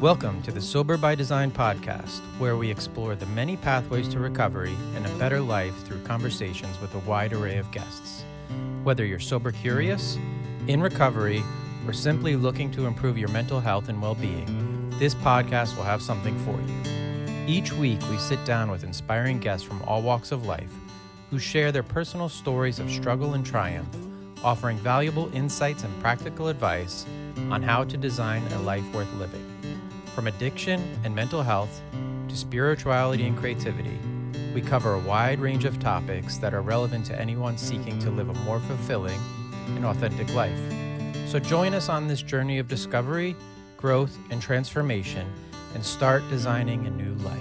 Welcome to the Sober by Design podcast, where we explore the many pathways to recovery and a better life through conversations with a wide array of guests. Whether you're sober curious, in recovery, or simply looking to improve your mental health and well-being, this podcast will have something for you. Each week, we sit down with inspiring guests from all walks of life who share their personal stories of struggle and triumph, offering valuable insights and practical advice on how to design a life worth living. From addiction and mental health to spirituality and creativity, we cover a wide range of topics that are relevant to anyone seeking to live a more fulfilling and authentic life. So join us on this journey of discovery, growth, and transformation, and start designing a new life.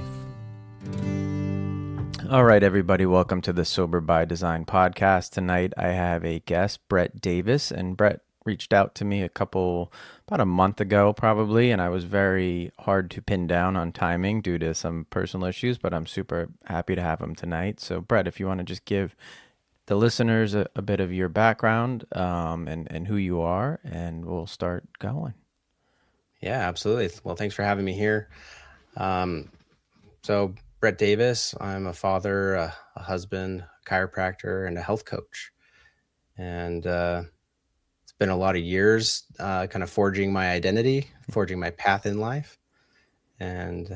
All right, everybody, welcome to the Sober by Design podcast. Tonight, I have a guest, Brett Davis, and Brett reached out to me about a month ago probably, and I was very hard to pin down on timing due to some personal issues, but I'm super happy to have him tonight. So Brett, if you want to just give the listeners a bit of your background and who you are, and we'll start going. Yeah, absolutely. Well, thanks for having me here. So Brett Davis, I'm a father, a husband, a chiropractor, and a health coach. And it's been a lot of years kind of forging my identity, forging my path in life. And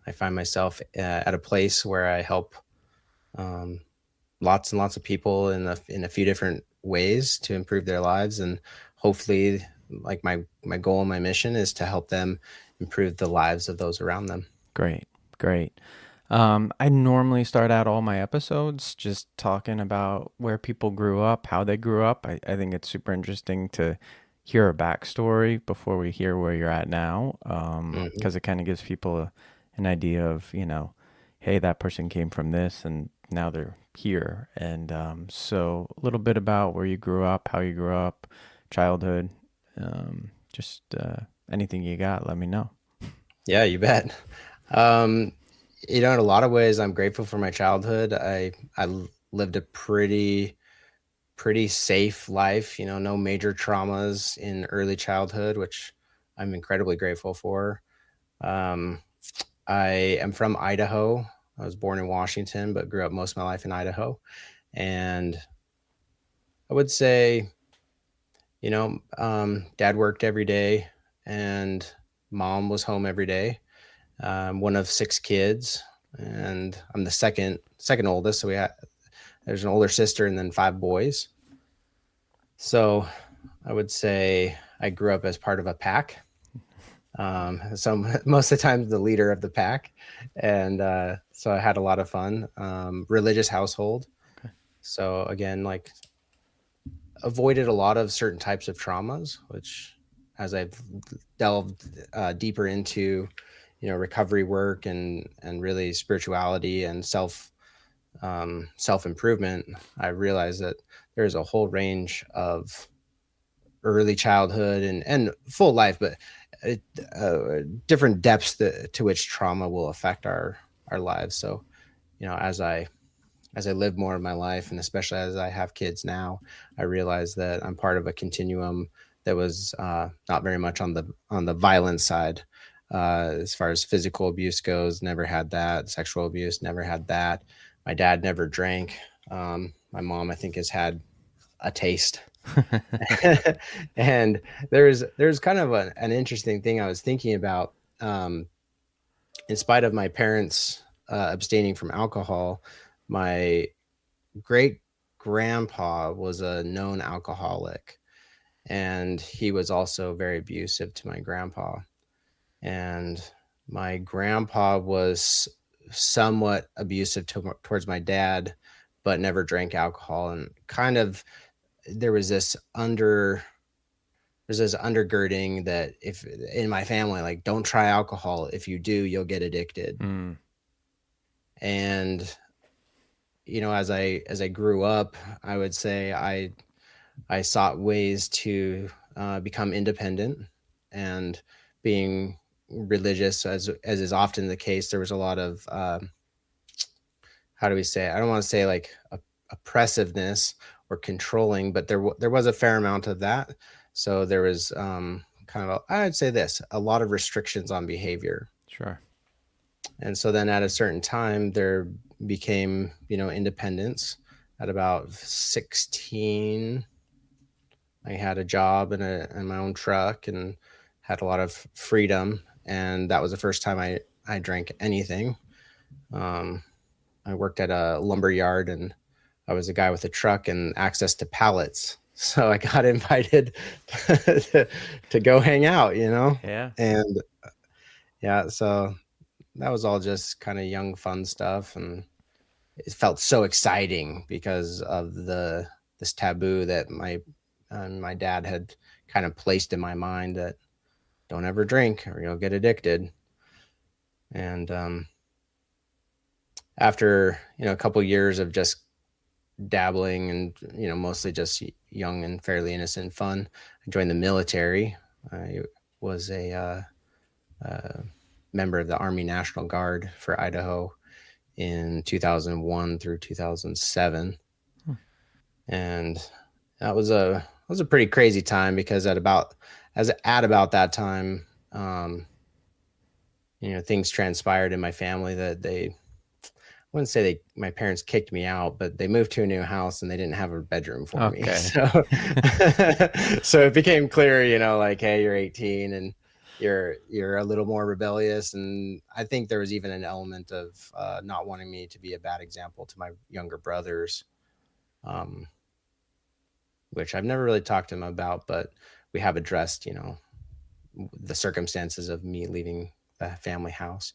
I find myself at a place where I help lots and lots of people in a few different ways to improve their lives. And hopefully, like my goal and my mission is to help them improve the lives of those around them. Great. I normally start out all my episodes just talking about where people grew up, how they grew up. I think it's super interesting to hear a backstory before we hear where you're at now, because it kind of gives people an idea of, hey, that person came from this and now they're here. And so a little bit about where you grew up, how you grew up, childhood, just anything you got, let me know. Yeah, you bet. In a lot of ways, I'm grateful for my childhood. I lived a pretty safe life, no major traumas in early childhood, which I'm incredibly grateful for. I am from Idaho. I was born in Washington, but grew up most of my life in Idaho. And I would say, dad worked every day and mom was home every day. One of 6 kids, and I'm the second oldest. So there's an older sister and then 5 boys. So I would say I grew up as part of a pack. So most of the time the leader of the pack. And so I had a lot of fun. Religious household. Okay. So again, like avoided a lot of certain types of traumas, which as I've delved deeper into recovery work and really spirituality and self-improvement, I realized that there's a whole range of early childhood and full life, but different depths to which trauma will affect our lives. So, as I live more of my life, and especially as I have kids now, I realize that I'm part of a continuum that was not very much on the violent side. As far as physical abuse goes, never had that. Sexual abuse, never had that. My dad never drank. My mom, I think, has had a taste. And there's kind of an interesting thing I was thinking about. In spite of my parents abstaining from alcohol, my great grandpa was a known alcoholic, and he was also very abusive to my grandpa. And my grandpa was somewhat abusive towards my dad, but never drank alcohol. And kind of there was this undergirding that if in my family, like, don't try alcohol. If you do, you'll get addicted. And, as I grew up, I would say I sought ways to become independent, and being religious, as is often the case, there was a lot of how do we say it? I don't want to say like oppressiveness or controlling, but there was a fair amount of that. So there was I'd say this, a lot of restrictions on behavior. Sure. And so then at a certain time there became, independence. At about 16, I had a job in my own truck and had a lot of freedom. And that was the first time I drank anything. I worked at a lumber yard, and I was a guy with a truck and access to pallets. So I got invited to go hang out, Yeah. And yeah, so that was all just kind of young, fun stuff. And it felt so exciting because of this taboo that my dad had kind of placed in my mind, that don't ever drink or you'll get addicted. And after a couple years of just dabbling and mostly just young and fairly innocent fun, I joined the military. I was a member of the Army National Guard for Idaho in 2001 through 2007. And that was a pretty crazy time, because at about that time, things transpired in my family that I wouldn't say my parents kicked me out, but they moved to a new house and they didn't have a bedroom for me. So, so it became clear, like, hey, you're 18 and you're a little more rebellious. And I think there was even an element of not wanting me to be a bad example to my younger brothers, which I've never really talked to them about, but we have addressed, the circumstances of me leaving the family house.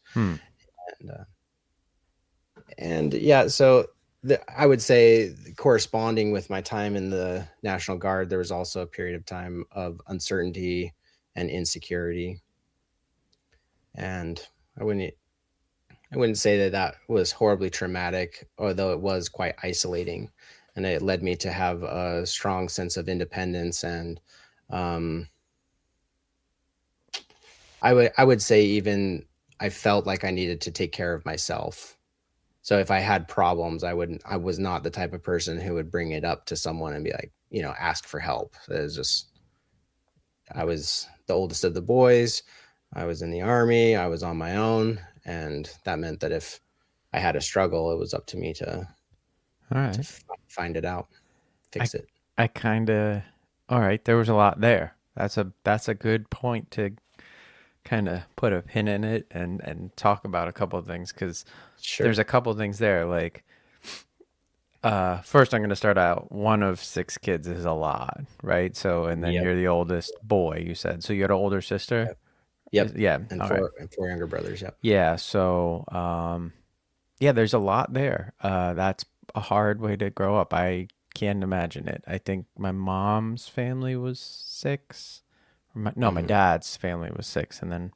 And yeah, so I would say, corresponding with my time in the National Guard, there was also a period of time of uncertainty and insecurity. And I wouldn't say that was horribly traumatic, although it was quite isolating. And it led me to have a strong sense of independence. And I would say even I felt like I needed to take care of myself. So if I had problems, I was not the type of person who would bring it up to someone and be like, ask for help. It was just, I was the oldest of the boys. I was in the Army. I was on my own. And that meant that if I had a struggle, it was up to me to find it out, fix it. All right. There was a lot there. That's a good point to kind of put a pin in it and talk about a couple of things, because there's a couple of things there. Like, first I'm going to start out, one of 6 kids is a lot, right? So, and then you're the oldest boy, you said. So you had an older sister? Yep. Yeah. And four younger brothers. Yep. Yeah. So, there's a lot there. That's a hard way to grow up. I can't imagine it. I think my mom's family was 6. My dad's family was 6, and then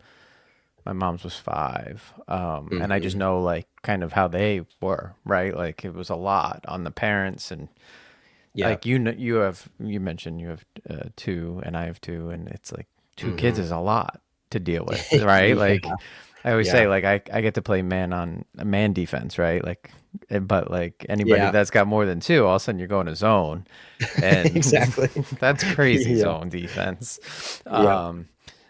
my mom's was 5. And I just know, like, kind of how they were, right? Like, it was a lot on the parents, and like, you mentioned you have 2 and I have 2, and it's like 2 kids is a lot to deal with, right? Like, I always say, like, I get to play man defense, right? Like, but like anybody that's got more than 2, all of a sudden you're going to zone, and exactly, that's crazy zone defense.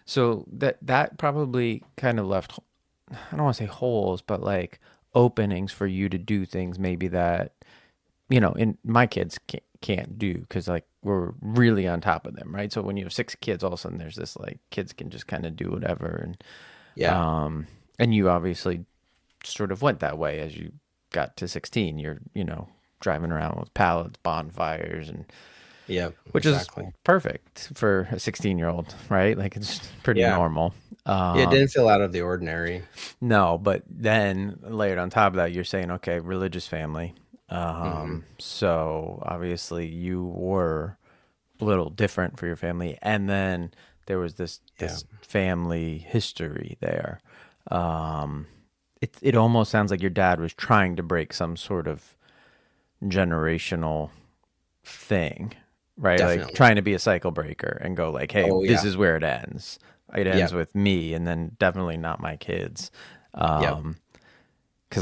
So that probably kind of left, I don't want to say holes, but like openings for you to do things maybe that, in my kids can't do, because like we're really on top of them, right? So when you have 6 kids, all of a sudden there's this, like, kids can just kind of do whatever. And and you obviously sort of went that way as you got to 16. You're, driving around with pallets, bonfires, and which is perfect for a 16-year-old, right? Like, it's pretty normal. It didn't feel out of the ordinary. No, but then layered on top of that, you're saying, okay, religious family. So obviously you were a little different for your family. And then there was this family history there. It almost sounds like your dad was trying to break some sort of generational thing, right? Definitely. Like, trying to be a cycle breaker and go like, hey, this is where it ends. It ends with me, and then definitely not my kids. Because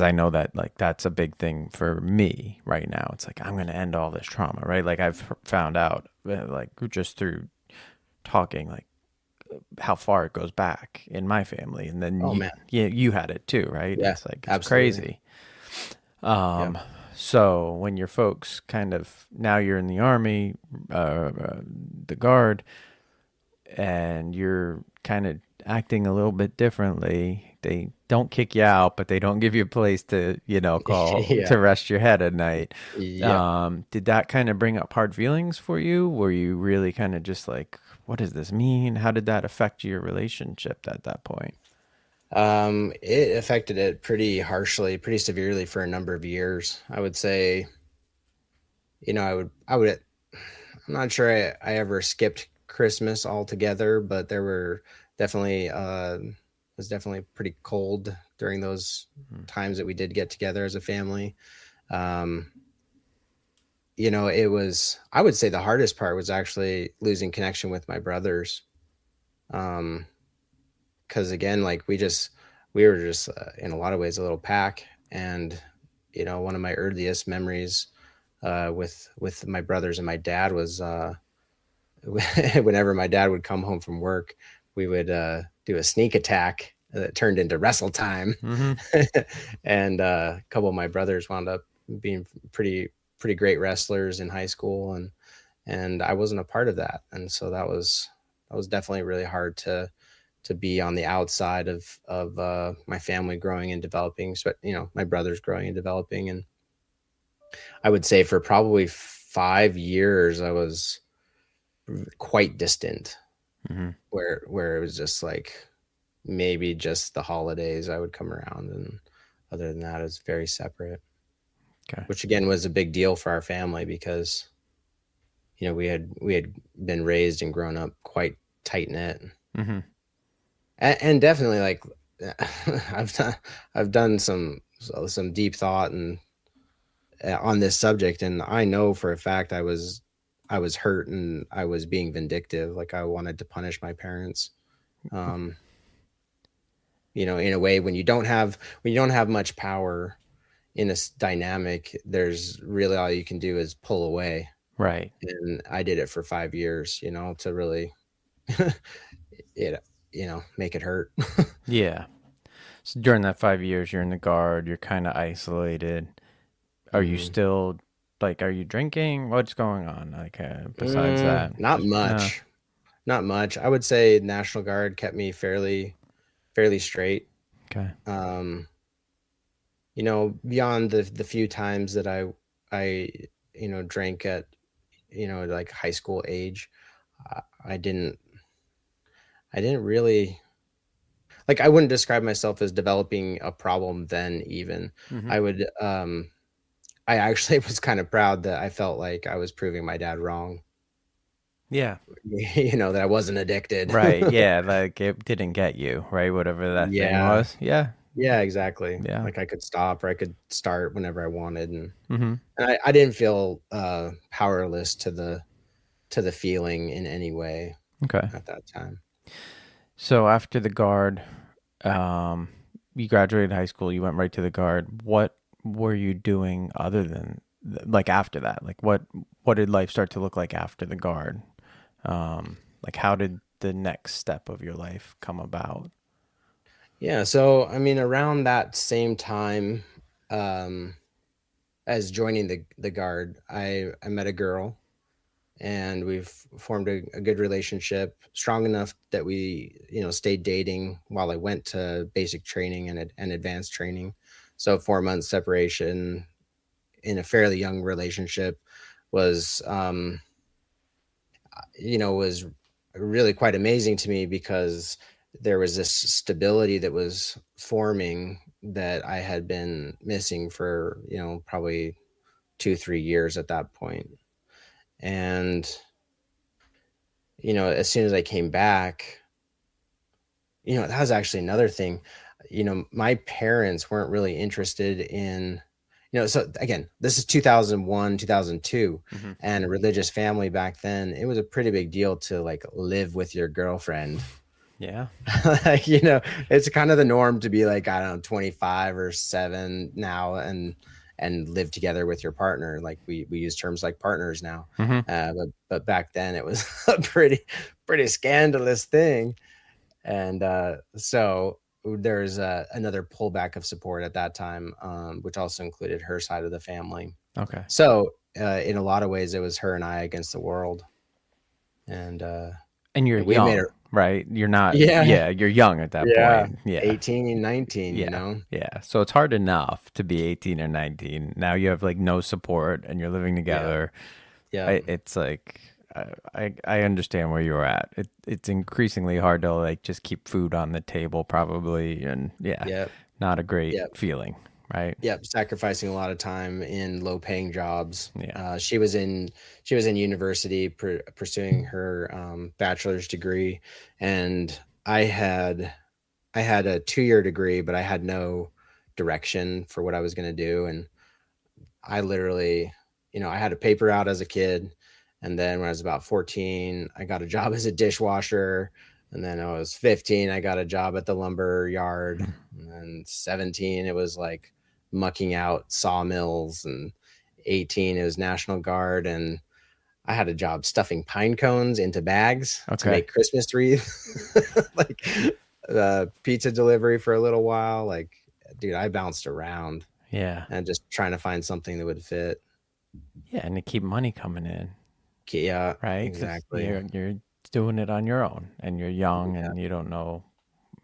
I know that, like, that's a big thing for me right now. It's like, I'm going to end all this trauma, right? Like, I've found out, like, just through talking, like, how far it goes back in my family. And then Oh man. you had it too, right? Yeah, It's like, it's absolutely. crazy. Yep. So when your folks kind of, now you're in the army, the guard, and you're kind of acting a little bit differently, they don't kick you out, but they don't give you a place to, call Yeah. to rest your head at night. Yep. Did that kind of bring up hard feelings for you? Were you really kind of just like, what does this mean? How did that affect your relationship at that point? It affected it pretty harshly, pretty severely for a number of years. I would say, I'm not sure I ever skipped Christmas altogether, but there were definitely, it was definitely pretty cold during those times that we did get together as a family. Um, I would say the hardest part was actually losing connection with my brothers. Um, because again, like we were just in a lot of ways a little pack. And one of my earliest memories with my brothers and my dad was whenever my dad would come home from work, we would do a sneak attack that turned into wrestle time. Mm-hmm. And a couple of my brothers wound up being pretty great wrestlers in high school, and I wasn't a part of that. And so that was definitely really hard to be on the outside of my family growing and developing, so my brothers growing and developing. And I would say for probably 5 years I was quite distant, Mm-hmm. where it was just like maybe just the holidays I would come around, and other than that it's very separate, Okay. which again was a big deal for our family because we had been raised and grown up quite tight knit. Mm-hmm. And definitely, like, I've done some deep thought and on this subject, and I know for a fact I was hurt and I was being vindictive. Like I wanted to punish my parents. Um, in a way, when you don't have much power in this dynamic, there's really all you can do is pull away. Right. And I did it for 5 years, to really, it, make it hurt. Yeah. So during that 5 years, you're in the guard, you're kind of isolated. Are you Mhm. still like, are you drinking? What's going on? Like, besides that? Not No. much. Not much. I would say National Guard kept me fairly straight. Okay. Um, beyond the few times that I drank at like high school age, I didn't really, like, I wouldn't describe myself as developing a problem then even. Mm-hmm. I would I actually was kind of proud that I felt like I was proving my dad wrong. Yeah. That I wasn't addicted. Right. Yeah. Like it didn't get you, right? Whatever that thing Yeah. was. Yeah. Yeah, exactly. Yeah. Like I could stop or I could start whenever I wanted, Mm-hmm. and I didn't feel powerless to the feeling in any way Okay. at that time. So after the guard, um, you graduated high school, you went right to the guard. What were you doing other than like after that? Like what did life start to look like after the guard? Like how did the next step of your life come about? Yeah, so I mean, around that same time, um, as joining the guard, I met a girl, and we've formed a good relationship, strong enough that we stayed dating while I went to basic training and advanced training. So 4 months separation in a fairly young relationship was was really quite amazing to me because there was this stability that was forming that I had been missing for probably 2-3 years at that point. And as soon as I came back, that was actually another thing. My parents weren't really interested in, so again, this is 2001, 2002, Mm-hmm. and a religious family back then, it was a pretty big deal to like live with your girlfriend. Yeah. Like, it's kind of the norm to be like, I don't know, 25 or 7 now and live together with your partner. Like we use terms like partners now. Mm-hmm. But back then it was a pretty scandalous thing. And so there's another pullback of support at that time, which also included her side of the family. Okay. So in a lot of ways, it was her and I against the world. And you're we made young, her. right? You're not, Yeah. you're young at that Yeah. point. Yeah. 18, 19, Yeah. Yeah. So it's hard enough to be 18 or 19. Now you have like no support and you're living together. Yeah. It's like, I understand where you're at. It's increasingly hard to like just keep food on the table probably. And not a great feeling. Right. Yep. Sacrificing a lot of time in low paying jobs. Yeah. She was in university pursuing her bachelor's degree, and I had a 2-year degree, but I had no direction for what I was going to do. And I literally, I had a paper out as a kid. And then when I was about 14, I got a job as a dishwasher. And then I was 15, I got a job at the lumber yard. And then 17, it was like mucking out sawmills. And 18, it was National Guard. And I had a job stuffing pine cones into bags to make Christmas wreaths. Like pizza delivery for a little while. Like, dude, I bounced around. Yeah. And just trying to find something that would fit. Yeah. And to keep money coming in. Yeah. Right. Exactly. You're doing it on your own and you're young and you don't know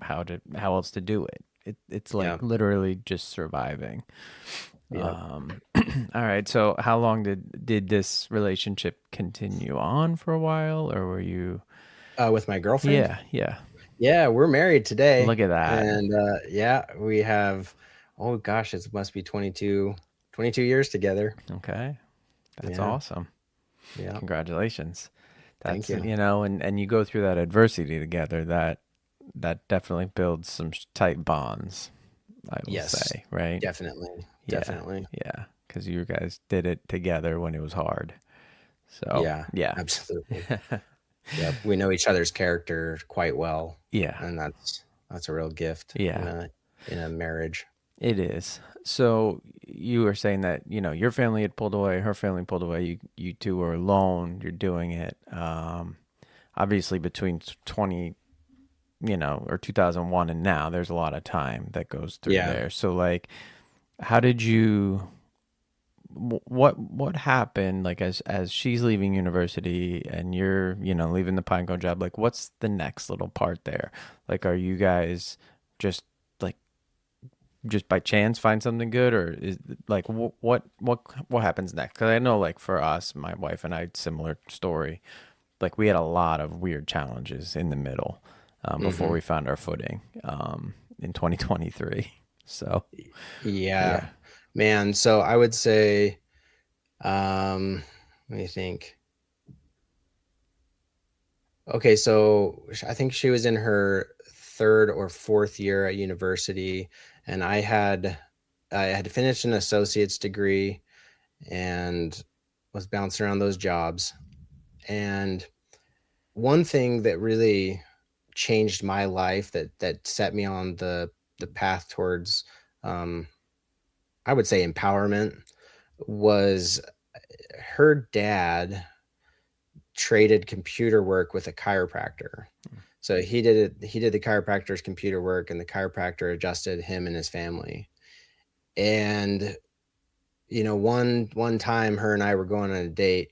how else to do it. It's like literally just surviving. All right. So how long did this relationship continue on for a while, or were you with my girlfriend? Yeah. We're married today. Look at that. And we have, oh gosh, it must be 22 years together. Okay. That's awesome. Yeah. Congratulations. Thank you. And you go through that adversity together, that definitely builds some tight bonds, I will say, right? Definitely. Yeah. Because you guys did it together when it was hard. So yeah, absolutely. Yeah, we know each other's character quite well. Yeah. And that's a real gift. Yeah. In a marriage. It is. So you were saying that, your family had pulled away, her family pulled away, you two were alone, you're doing it. Obviously between 2001 and now, there's a lot of time that goes through there. So like, how did you, what happened, like as she's leaving university and you're, leaving the Pinecone job, like what's the next little part there? Like, are you guys just by chance find something good, or is like what happens next? Because I know, like for us, my wife and I, similar story. Like we had a lot of weird challenges in the middle before we found our footing in 2023. So yeah, man. So I would say, let me think. Okay, so I think she was in her 3rd or 4th year at university, and I had finished an associate's degree and was bouncing around those jobs. And one thing that really changed my life, that set me on the path towards, I would say, empowerment, was her dad traded computer work with a chiropractor. So he did the chiropractor's computer work, and the chiropractor adjusted him and his family. And one time her and I were going on a date,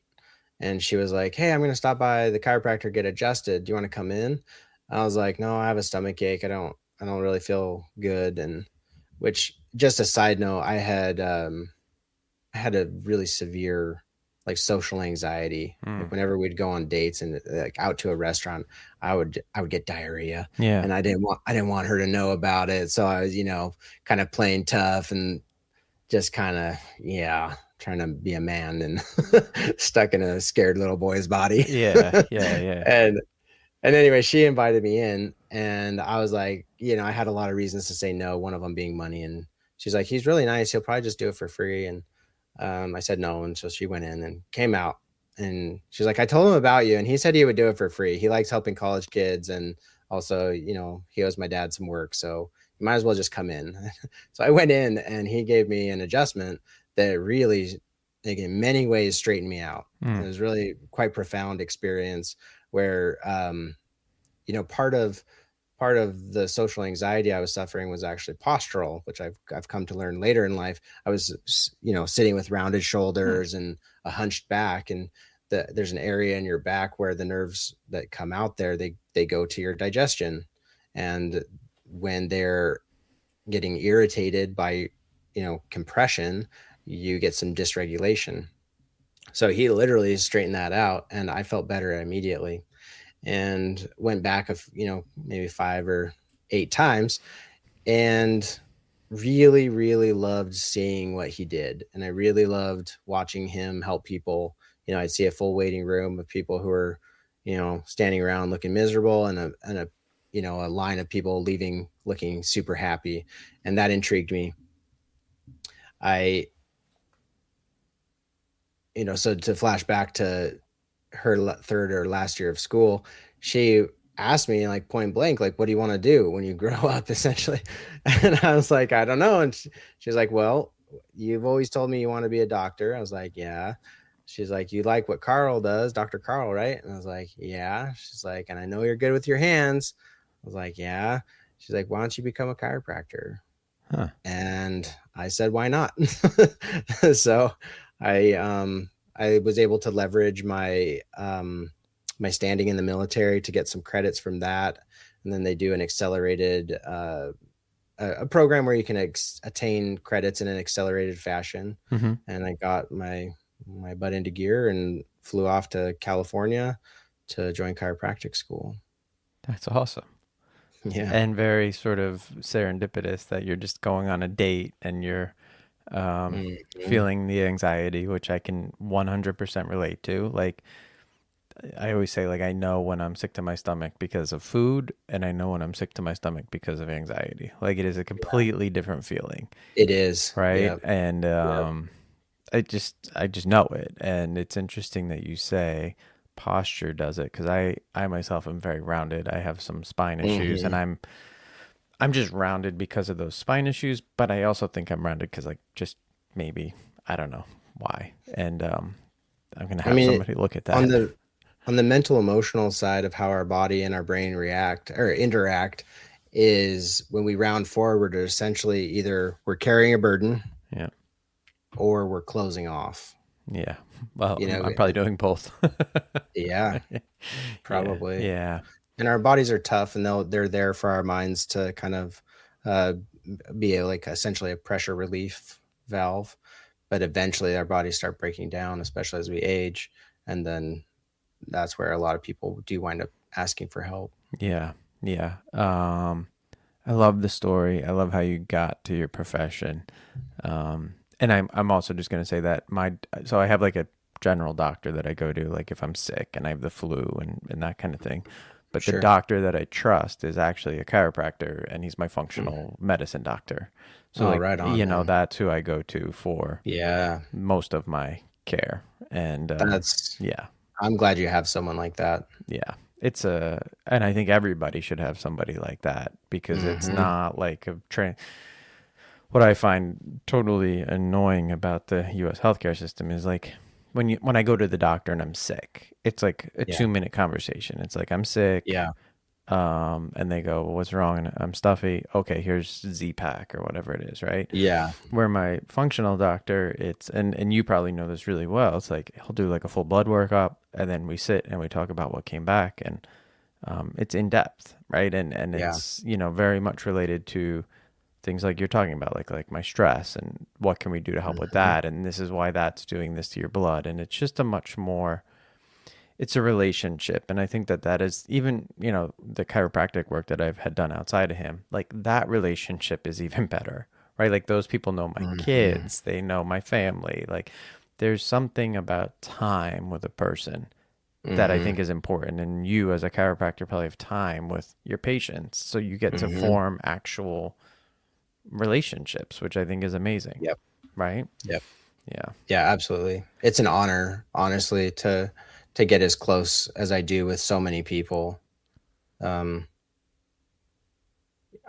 and she was like, "Hey, I'm going to stop by the chiropractor, get adjusted. Do you want to come in?" I was like, "No, I have a stomach ache. I don't really feel good." And which, just a side note, I had a really severe like social anxiety. Like whenever we'd go on dates and like out to a restaurant, I would get diarrhea. Yeah. And I didn't want her to know about it. So I was, kind of playing tough and just kind of, trying to be a man and stuck in a scared little boy's body. Yeah. And anyway, she invited me in, and I was like, I had a lot of reasons to say no, one of them being money. And she's like, "He's really nice. He'll probably just do it for free." And I said no. And so she went in and came out, and she's like, "I told him about you, and he said he would do it for free. He likes helping college kids. And also, he owes my dad some work. So you might as well just come in." So I went in, and he gave me an adjustment that really, like, in many ways straightened me out. It was really quite profound experience where, part of the social anxiety I was suffering was actually postural, which I've come to learn later in life. I was, sitting with rounded shoulders and a hunched back, and there's an area in your back where the nerves that come out there, they go to your digestion. And when they're getting irritated by, compression, you get some dysregulation. So he literally straightened that out, and I felt better immediately, and went back maybe 5 or 8 times, and really, really loved seeing what he did. And I really loved watching him help people. I'd see a full waiting room of people who are, standing around looking miserable, and a line of people leaving looking super happy. And that intrigued me. I, so to flash back to her third or last year of school, she asked me like point blank, like, what do you want to do when you grow up, essentially? And I was like, I don't know. And she's like, well, you've always told me you want to be a doctor. I was like, yeah. She's like, you like what Carl does, Dr. Carl, right? And I was like, yeah. She's like, and I know you're good with your hands. I was like, yeah. She's like, why don't you become a chiropractor? Huh. And I said, why not? So I was able to leverage my my standing in the military to get some credits from that. And then they do an accelerated a program where you can attain credits in an accelerated fashion. Mm-hmm. And I got my butt into gear and flew off to California to join chiropractic school. That's awesome. Yeah. And very sort of serendipitous that you're just going on a date and you're feeling the anxiety, which I can 100% relate to. Like, I always say, like, I know when I'm sick to my stomach because of food, and I know when I'm sick to my stomach because of anxiety. Like, it is a completely different feeling. It is. Right. Yep. And I just know it. And it's interesting that you say posture does it, because I myself am very rounded. I have some spine issues, and I'm just rounded because of those spine issues, but I also think I'm rounded because, like, just maybe, I don't know why. And I'm going to have somebody look at that. On the mental emotional side of how our body and our brain react or interact is when we round forward, essentially either we're carrying a burden, yeah, or we're closing off. Yeah. Well, I'm probably doing both. Yeah, probably. Yeah. And our bodies are tough, and they're there for our minds to kind of be like essentially a pressure relief valve. But eventually our bodies start breaking down, especially as we age. And then that's where a lot of people do wind up asking for help. Yeah. Yeah. I love the story. I love how you got to your profession. And I'm also just going to say that so I have like a general doctor that I go to, like if I'm sick and I have the flu and that kind of thing. But Sure. The doctor that I trust is actually a chiropractor, and he's my functional medicine doctor. So like, right on, man. That's who I go to for most of my care. And I'm glad you have someone like that. Yeah. And I think everybody should have somebody like that, because it's not like what I find totally annoying about the U.S. healthcare system is like when I go to the doctor and I'm sick, it's like a 2-minute conversation. It's like, I'm sick. Yeah. And they go, well, what's wrong? And I'm stuffy. Okay, here's Z-Pack or whatever it is, right? Yeah. Where my functional doctor, and you probably know this really well, it's like he'll do like a full blood workup, and then we sit and we talk about what came back, and it's in depth, right? And it's, very much related to things like you're talking about, like my stress, and what can we do to help with that? And this is why that's doing this to your blood. And it's just it's a relationship. And I think that is even, the chiropractic work that I've had done outside of him, like that relationship is even better, right? Like those people know my kids, they know my family. Like there's something about time with a person that I think is important. And you as a chiropractor probably have time with your patients. So you get to form actual relationships, which I think is amazing. Yep. Right? Yep. Yeah. Yeah, absolutely. It's an honor, honestly, to get as close as I do with so many people. I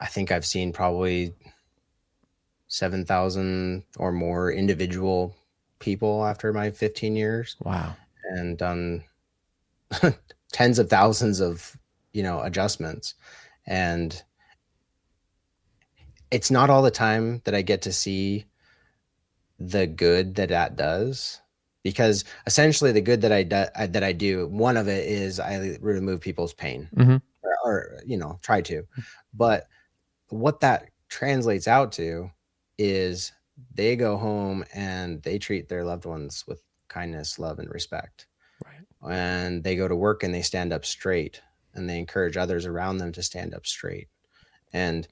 think I've seen probably 7,000 or more individual people after my 15 years. Wow. And done tens of thousands of, adjustments. And it's not all the time that I get to see the good that does, because essentially the good that I do, one of it is I remove people's pain, or try to. But what that translates out to is they go home and they treat their loved ones with kindness, love, and respect. Right. And they go to work and they stand up straight, and they encourage others around them to stand up straight. And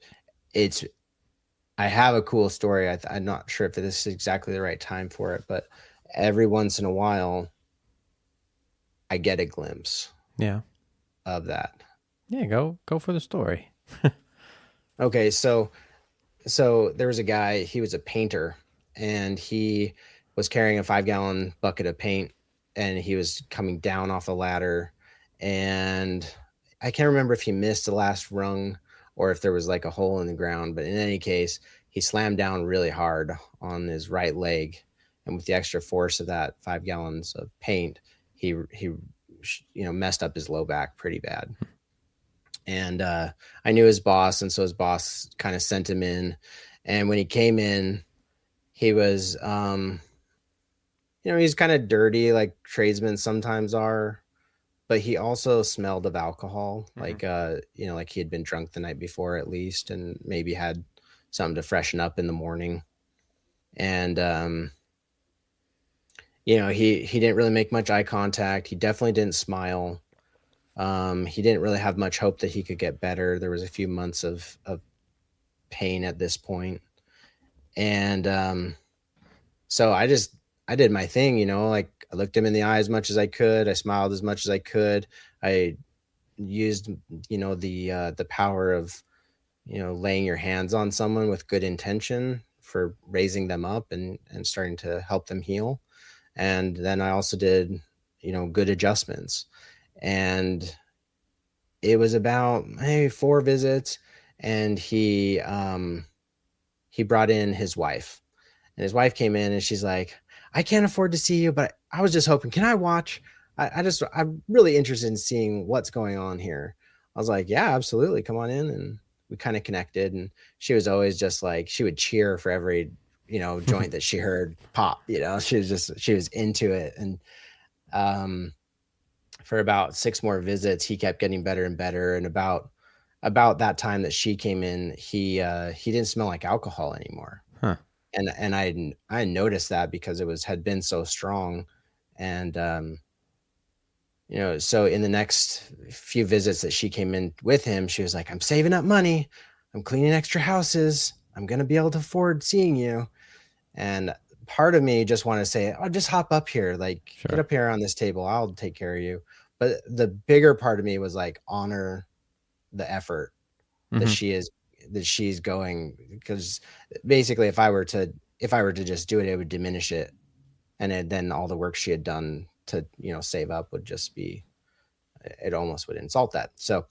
I have a cool story. I'm not sure if this is exactly the right time for it, but every once in a while I get a glimpse of that. Yeah, go for the story. Okay, so there was a guy, he was a painter, and he was carrying a 5-gallon bucket of paint, and he was coming down off a ladder, and I can't remember if he missed the last rung or if there was like a hole in the ground, but in any case, he slammed down really hard on his right leg, and with the extra force of that 5 gallons of paint, he messed up his low back pretty bad. And I knew his boss, and so his boss kind of sent him in. And when he came in, he was, he's kind of dirty, like tradesmen sometimes are, but he also smelled of alcohol, like he had been drunk the night before at least, and maybe had something to freshen up in the morning. And he didn't really make much eye contact. He definitely didn't smile. He didn't really have much hope that he could get better. There was a few months of pain at this point. And so I did my thing, like I looked him in the eye as much as I could. I smiled as much as I could. I used, the power of, laying your hands on someone with good intention for raising them up and starting to help them heal. And then I also did, good adjustments. And it was about maybe 4 visits, and he brought in his wife, and his wife came in and she's like, I can't afford to see you, but I was just hoping, can I watch? I'm really interested in seeing what's going on here. I was like, yeah, absolutely. Come on in. And we kind of connected, and she was always just like, she would cheer for every, joint that she heard pop, she was into it. And, for about 6 more visits, he kept getting better and better. And about that time that she came in, he didn't smell like alcohol anymore. Huh. And I noticed that because it had been so strong. And, so in the next few visits that she came in with him, she was like, I'm saving up money. I'm cleaning extra houses. I'm going to be able to afford seeing you. And part of me just want to say, oh, just hop up here. Like, Sure. Get up here on this table. I'll take care of you. But the bigger part of me was like, honor the effort that she's going, because basically if I were to just do it, it would diminish it. And then all the work she had done to, save up would just be, it almost would insult that. So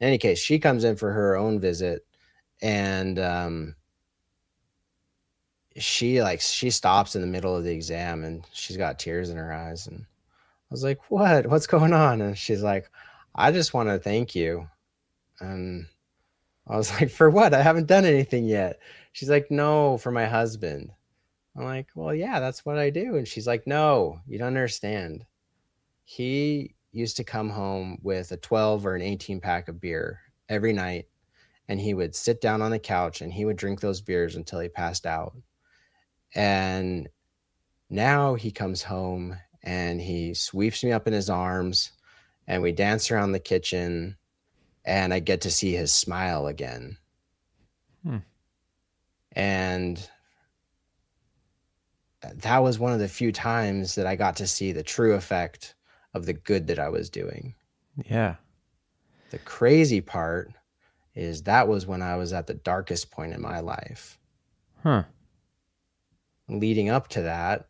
in any case, she comes in for her own visit, and she stops in the middle of the exam, and she's got tears in her eyes. And I was like, what's going on? And she's like, I just want to thank you. And I was like, for what? I haven't done anything yet. She's like, no, for my husband. I'm like, well, yeah, that's what I do. And she's like, no, you don't understand. He used to come home with a 12 or an 18 pack of beer every night, and he would sit down on the couch and he would drink those beers until he passed out. And now he comes home and he sweeps me up in his arms, and we dance around the kitchen, and I get to see his smile again. And that was one of the few times that I got to see the true effect of the good that I was doing. Yeah. The crazy part is that was when I was at the darkest point in my life. Leading up to that,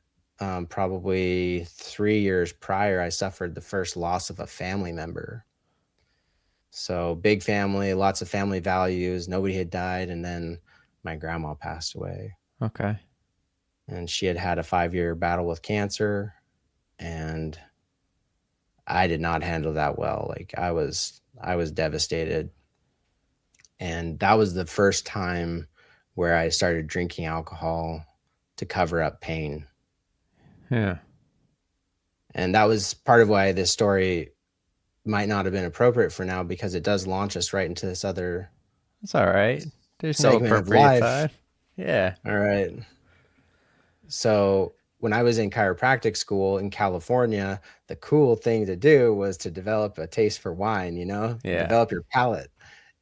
probably 3 years prior, I suffered the first loss of a family member. So big family, lots of family values. Nobody had died. And then my grandma passed away. Okay. And she had a 5-year battle with cancer. And I did not handle that well. Like I was devastated. And that was the first time where I started drinking alcohol to cover up pain. Yeah. And that was part of why this story might not have been appropriate for now, because it does launch us right into this other It's all right. There's no segment of appropriate life. time. Yeah. All right. So when I was in chiropractic school in California, the cool thing to do was to develop a taste for wine, Yeah. develop your palate.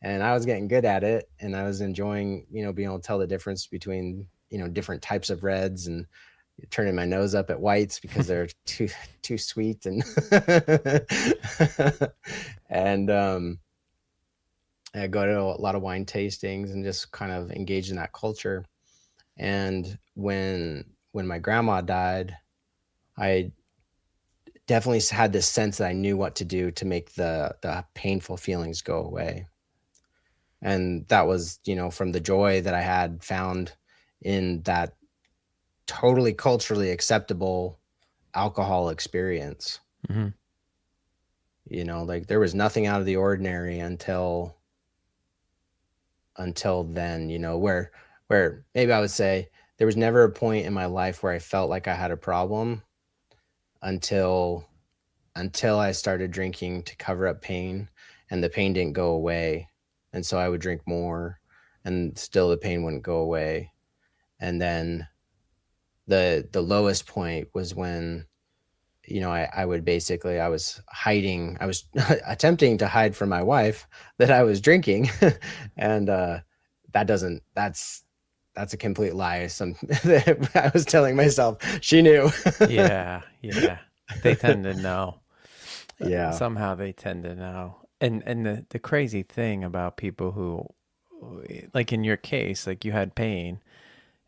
And I was getting good at it, and I was enjoying, being able to tell the difference between, different types of reds, and turning my nose up at whites because they're too sweet. And and I go to a lot of wine tastings and just kind of engage in that culture. And when my grandma died, I definitely had this sense that I knew what to do to make the painful feelings go away. And that was, from the joy that I had found in that totally culturally acceptable alcohol experience. Mm-hmm. Like there was nothing out of the ordinary until then, where maybe I would say there was never a point in my life where I felt like I had a problem until I started drinking to cover up pain, and the pain didn't go away. And so I would drink more, and still the pain wouldn't go away. And then the lowest point was when, I was hiding, I was attempting to hide from my wife that I was drinking. And that's a complete lie. I was telling myself, she knew. Yeah. They tend to know. Yeah. Somehow they tend to know. And the crazy thing about people who, like in your case, like you had pain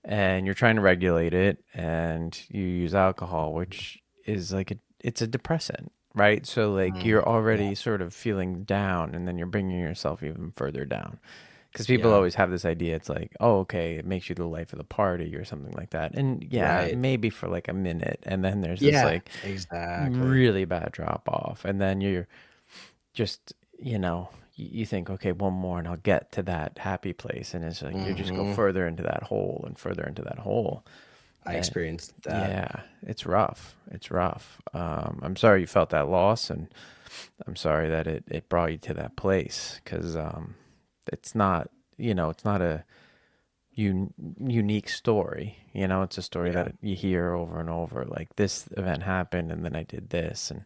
and you're trying to regulate it and you use alcohol, which is like it's a depressant, right? So like you're already sort of feeling down, and then you're bringing yourself even further down. Because people always have this idea, it's like, oh, okay, it makes you the life of the party or something like that. And yeah, Right. maybe for like a minute. And then there's this like exactly. really bad drop off. And then you're just, you think, okay, one more and I'll get to that happy place. And it's like you just go further into that hole and further into that hole. I experienced that. Yeah, it's rough. It's rough. I'm sorry you felt that loss, and I'm sorry that it brought you to that place, because it's not, it's not a unique story. It's a story that you hear over and over. Like, this event happened, and then I did this, and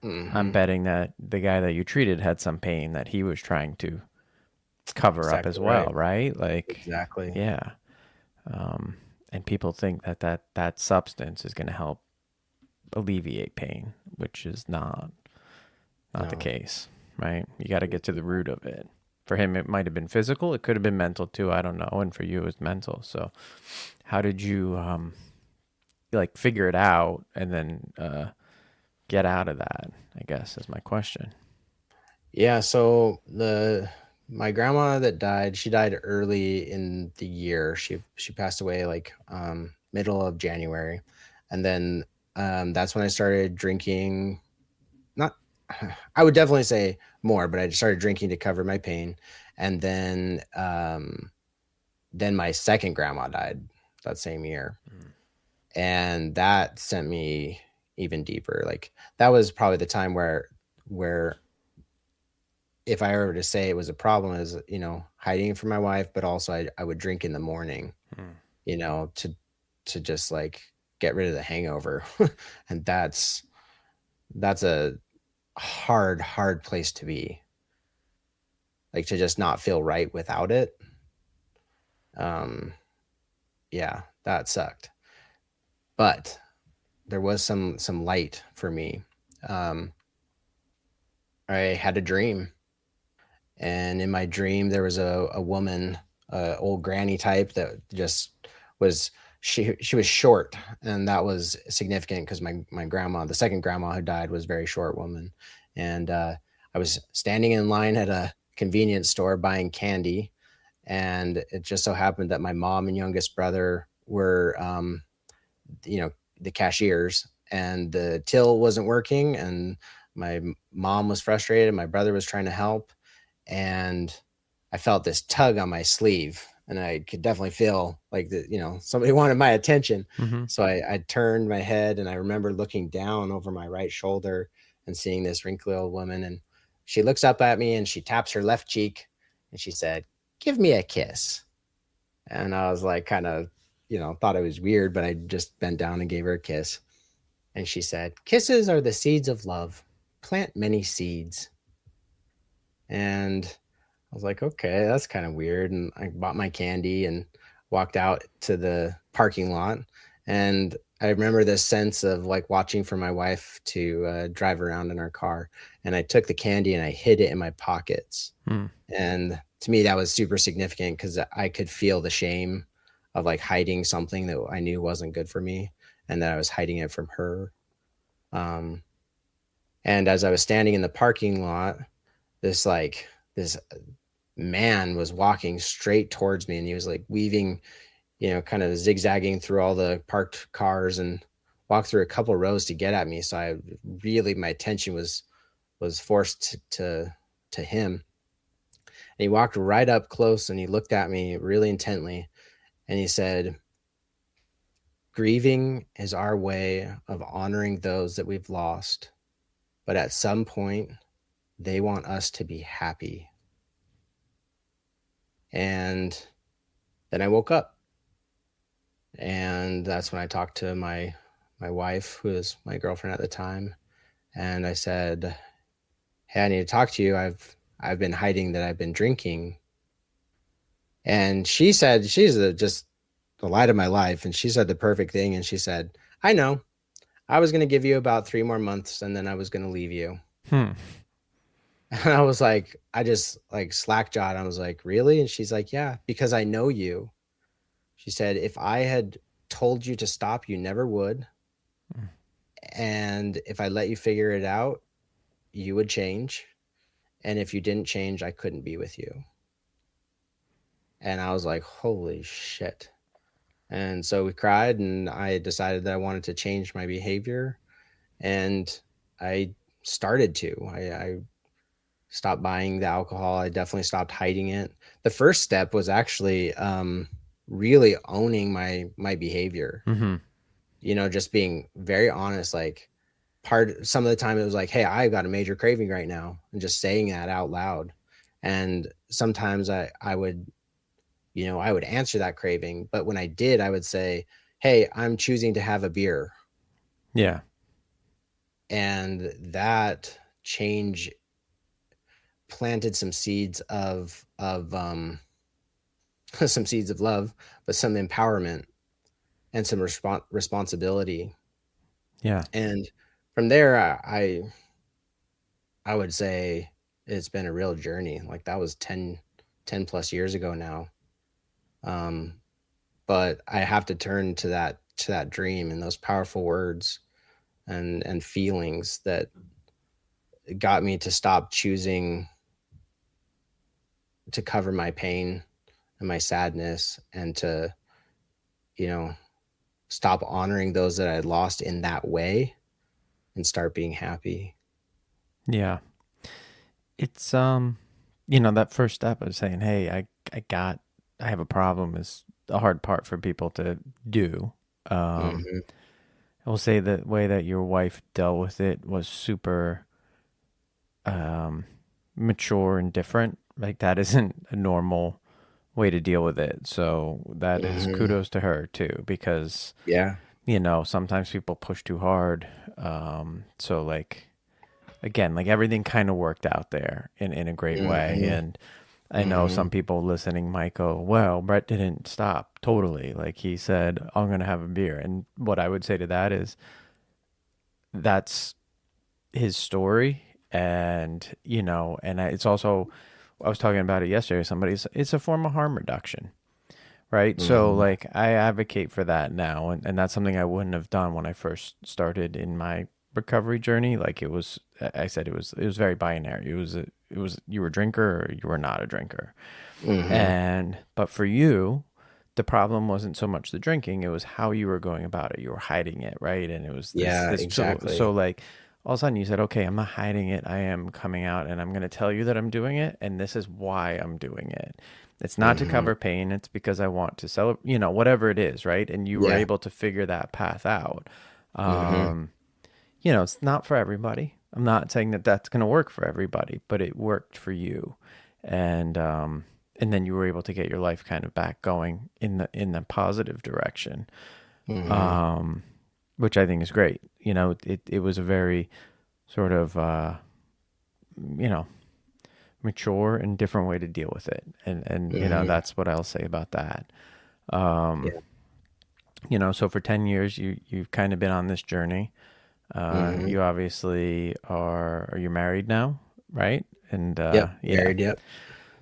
I'm betting that the guy that you treated had some pain that he was trying to cover up as well, right? Like, exactly. Yeah. And people think that substance is going to help alleviate pain, which is not the case, right? You got to get to the root of it. For him, it might have been physical. It could have been mental too. I don't know. And for you, it was mental. So how did you like figure it out and then get out of that, I guess, is my question. Yeah. So my grandma that died, she died early in the year. She passed away like middle of January. And then that's when I started drinking. Not, I would definitely say more, but I started drinking to cover my pain. And then my second grandma died that same year. And that sent me even deeper. Like that was probably the time where if I were to say it was a problem, is, hiding from my wife, but also I would drink in the morning, to just like get rid of the hangover. And that's a hard place to be, like to just not feel right without it. Yeah, that sucked. But there was some light for me. I had a dream, and in my dream there was a woman, old granny type, that just was, she was short, and that was significant because my grandma, the second grandma who died, was a very short woman. And I was standing in line at a convenience store buying candy, and it just so happened that my mom and youngest brother were the cashiers, and the till wasn't working, and my mom was frustrated. My brother was trying to help, and I felt this tug on my sleeve, and I could definitely feel like somebody wanted my attention. Mm-hmm. So I turned my head, and I remember looking down over my right shoulder and seeing this wrinkly old woman, and she looks up at me and she taps her left cheek and she said, "Give me a kiss." And I was like, kind of, thought it was weird, but I just bent down and gave her a kiss. And she said, "Kisses are the seeds of love. Plant many seeds." And I was like, okay, that's kind of weird. And I bought my candy and walked out to the parking lot. And I remember this sense of like watching for my wife to drive around in our car. And I took the candy and I hid it in my pockets. Mm. And to me, that was super significant because I could feel the shame of like hiding something that I knew wasn't good for me and that I was hiding it from her. And as I was standing in the parking lot, this man was walking straight towards me, and he was like weaving, kind of zigzagging through all the parked cars and walked through a couple rows to get at me. So my attention was forced to him. And he walked right up close and he looked at me really intently and he said, "Grieving is our way of honoring those that we've lost, but at some point they want us to be happy." And then I woke up, and that's when I talked to my wife, who was my girlfriend at the time, and I said, "Hey, I need to talk to you. I've been hiding that I've been drinking." And she said, she's just the light of my life, and she said the perfect thing, and she said, "I know. I was going to give you about 3 more months, and then I was going to leave you." Hmm. And I was like, I just like slack-jawed. I was like, "Really?" And she's like, "Yeah, because I know you." She said, "If I had told you to stop, you never would. And if I let you figure it out, you would change. And if you didn't change, I couldn't be with you." And I was like, holy shit. And so we cried, and I decided that I wanted to change my behavior. And I started to. I stopped buying the alcohol. I definitely stopped hiding it. The first step was actually really owning my behavior. Mm-hmm. Just being very honest. Like some of the time it was like, "Hey, I got a major craving right now," and just saying that out loud. And sometimes I would answer that craving, but when I did, I would say, "Hey, I'm choosing to have a beer." Yeah. And that change planted some seeds of some seeds of love, but some empowerment and some responsibility. Yeah. And from there, I would say it's been a real journey. Like that was 10 plus years ago now. But I have to turn to that dream and those powerful words and feelings that got me to stop choosing to cover my pain and my sadness, and to stop honoring those that I had lost in that way and start being happy. Yeah. It's that first step of saying, "Hey, I have a problem," is the hard part for people to do. Mm-hmm. I will say the way that your wife dealt with it was super mature and different. Like that isn't a normal way to deal with it. So that is Mm-hmm. kudos to her too, because Yeah. sometimes people push too hard. So like again, like everything kind of worked out there in a great way. Mm-hmm. And I know Mm-hmm. some people listening might go, "Well, Brett didn't stop totally. Like he said, I'm going to have a beer." And what I would say to that is that's his story. And, it's also, I was talking about it yesterday with somebody, it's a form of harm reduction. Right. So Mm-hmm. like I advocate for that now. And that's something I wouldn't have done when I first started in my recovery journey. Like I said, it was very binary. It was you were a drinker or you were not a drinker. Mm-hmm. But for you, the problem wasn't so much the drinking, it was how you were going about it. You were hiding it, right? And it was this Yeah, this so exactly. like all of a sudden you said, okay, I'm not hiding it. I am coming out and I'm going to tell you that I'm doing it. And this is why I'm doing it. It's not to Hmm. cover pain. It's because I want to celebrate, whatever it is. Right. And you were Yeah. able to figure that path out. Hmm. Um, it's not for everybody. I'm not saying that that's going to work for everybody, but it worked for you. And then you were able to get your life kind of back going in the positive direction. Hmm. Um, which I think is great. It was a very sort of, you know, mature and different way to deal with it. And Hmm. that's what I'll say about that. Um, Yeah. so for 10 years, you've kind of been on this journey. Hmm. You obviously are you married now, right? And, Yep. yeah, Married. Yep.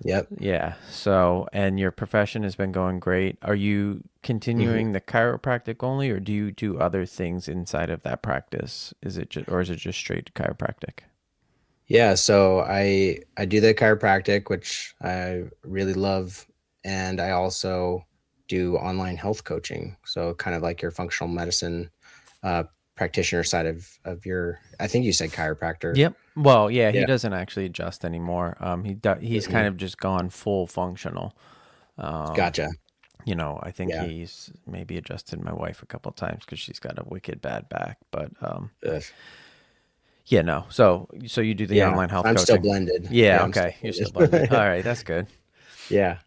Yep. yeah. So, and your profession has been going great. Are you Hmm. continuing the chiropractic only, or do you do other things inside of that practice? Or is it just straight chiropractic? Yeah, so I do the chiropractic, which I really love, and I also do online health coaching. So kind of like your functional medicine uh, practitioner side of your. I think you said chiropractor. Yep. Well, yeah, he Yeah. doesn't actually adjust anymore. He's kind Hmm. of just gone full functional. Um, Gotcha. I think Yeah. he's maybe adjusted my wife a couple times because she's got a wicked bad back. But Ugh. yeah, no. So you do the Yeah. online health I'm still coaching? blended. Yeah. Yeah, I'm still Okay. You're still blended. All blended. right. That's good. Yeah.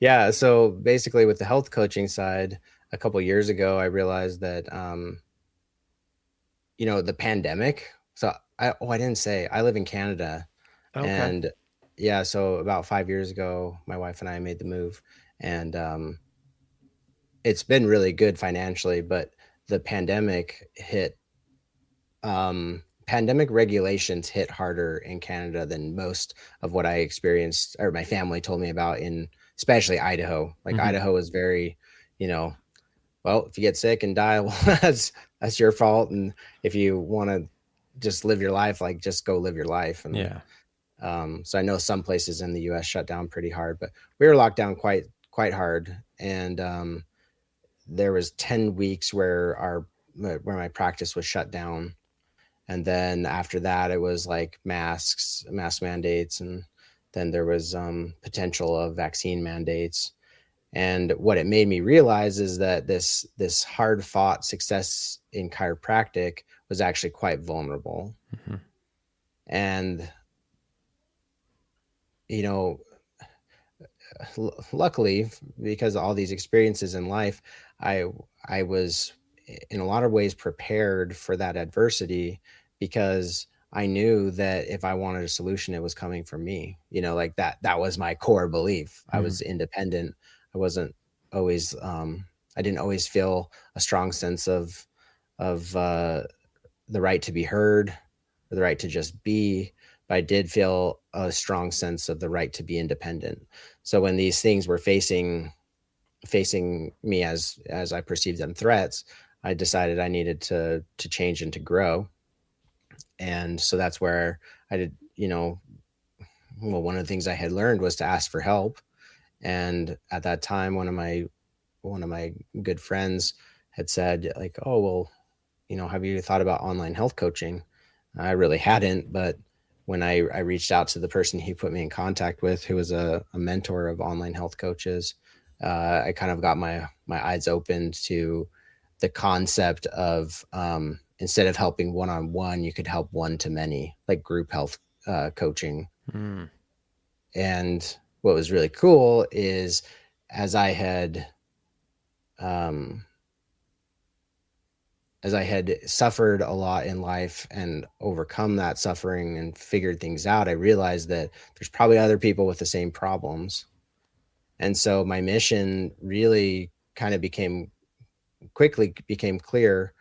Yeah. So basically, with the health coaching side, a couple years ago, I realized that the pandemic. So I didn't say I live in Canada, Okay. and yeah, so about 5 years ago, my wife and I made the move, and it's been really good financially, but the pandemic hit. Pandemic regulations hit harder in Canada than most of what I experienced or my family told me about in especially Idaho. Like Mm-hmm. Idaho is very, you know, well, if you get sick and die, well, that's your fault. And if you want to just live your life, like just go live your life. And Yeah. so I know some places in the U.S. shut down pretty hard, but we were locked down quite hard. And there was 10 weeks where my practice was shut down, and then after that, it was like mask mandates, and then there was potential of vaccine mandates. And what it made me realize is that this hard fought success in chiropractic was actually quite vulnerable. Mm-hmm. And you know, luckily, because of all these experiences in life, I I was in a lot of ways prepared for that adversity, because I knew that if I wanted a solution, it was coming from me. Like that was my core belief. I Mm-hmm. was independent. I wasn't always I didn't always feel a strong sense of the right to be heard or the right to just be, but I did feel a strong sense of the right to be independent. So when these things were facing me as I perceived them threats, I decided I needed to change and to grow. And so that's where I did, well, one of the things I had learned was to ask for help. And at that time, one of my good friends had said, like, oh, well, have you thought about online health coaching? I really hadn't, but when I reached out to the person he put me in contact with, who was a mentor of online health coaches, I kind of got my eyes opened to the concept of instead of helping one on one, you could help one to many, like group health coaching. Mm-hmm. And what was really cool is as I had um, as I had suffered a lot in life and overcome that suffering and figured things out, I realized that there's probably other people with the same problems. And so my mission really kind of quickly became clear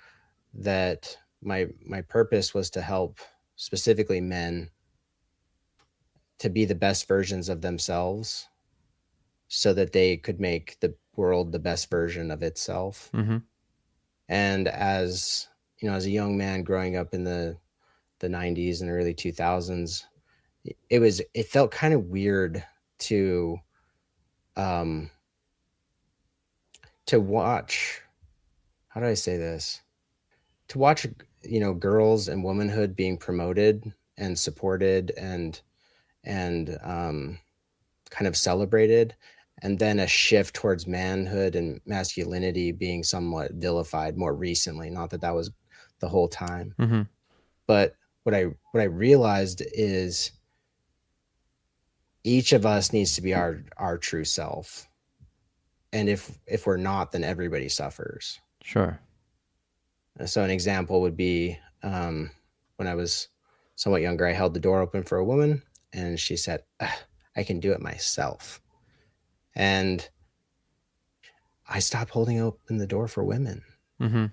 that my purpose was to help specifically men to be the best versions of themselves so that they could make the world the best version of itself. Mm-hmm. And as a young man growing up in the 90s and early 2000s, it felt kind of weird to um to watch, how do I say this, to watch girls and womanhood being promoted and supported and kind of celebrated, and then a shift towards manhood and masculinity being somewhat vilified more recently. Not that that was the whole time, Mm-hmm. but what I realized is each of us needs to be our true self, and if we're not, then everybody suffers. Sure. So an example would be when I was somewhat younger, I held the door open for a woman, and she said, "I can do it myself," and I stopped holding open the door for women. Mm-hmm.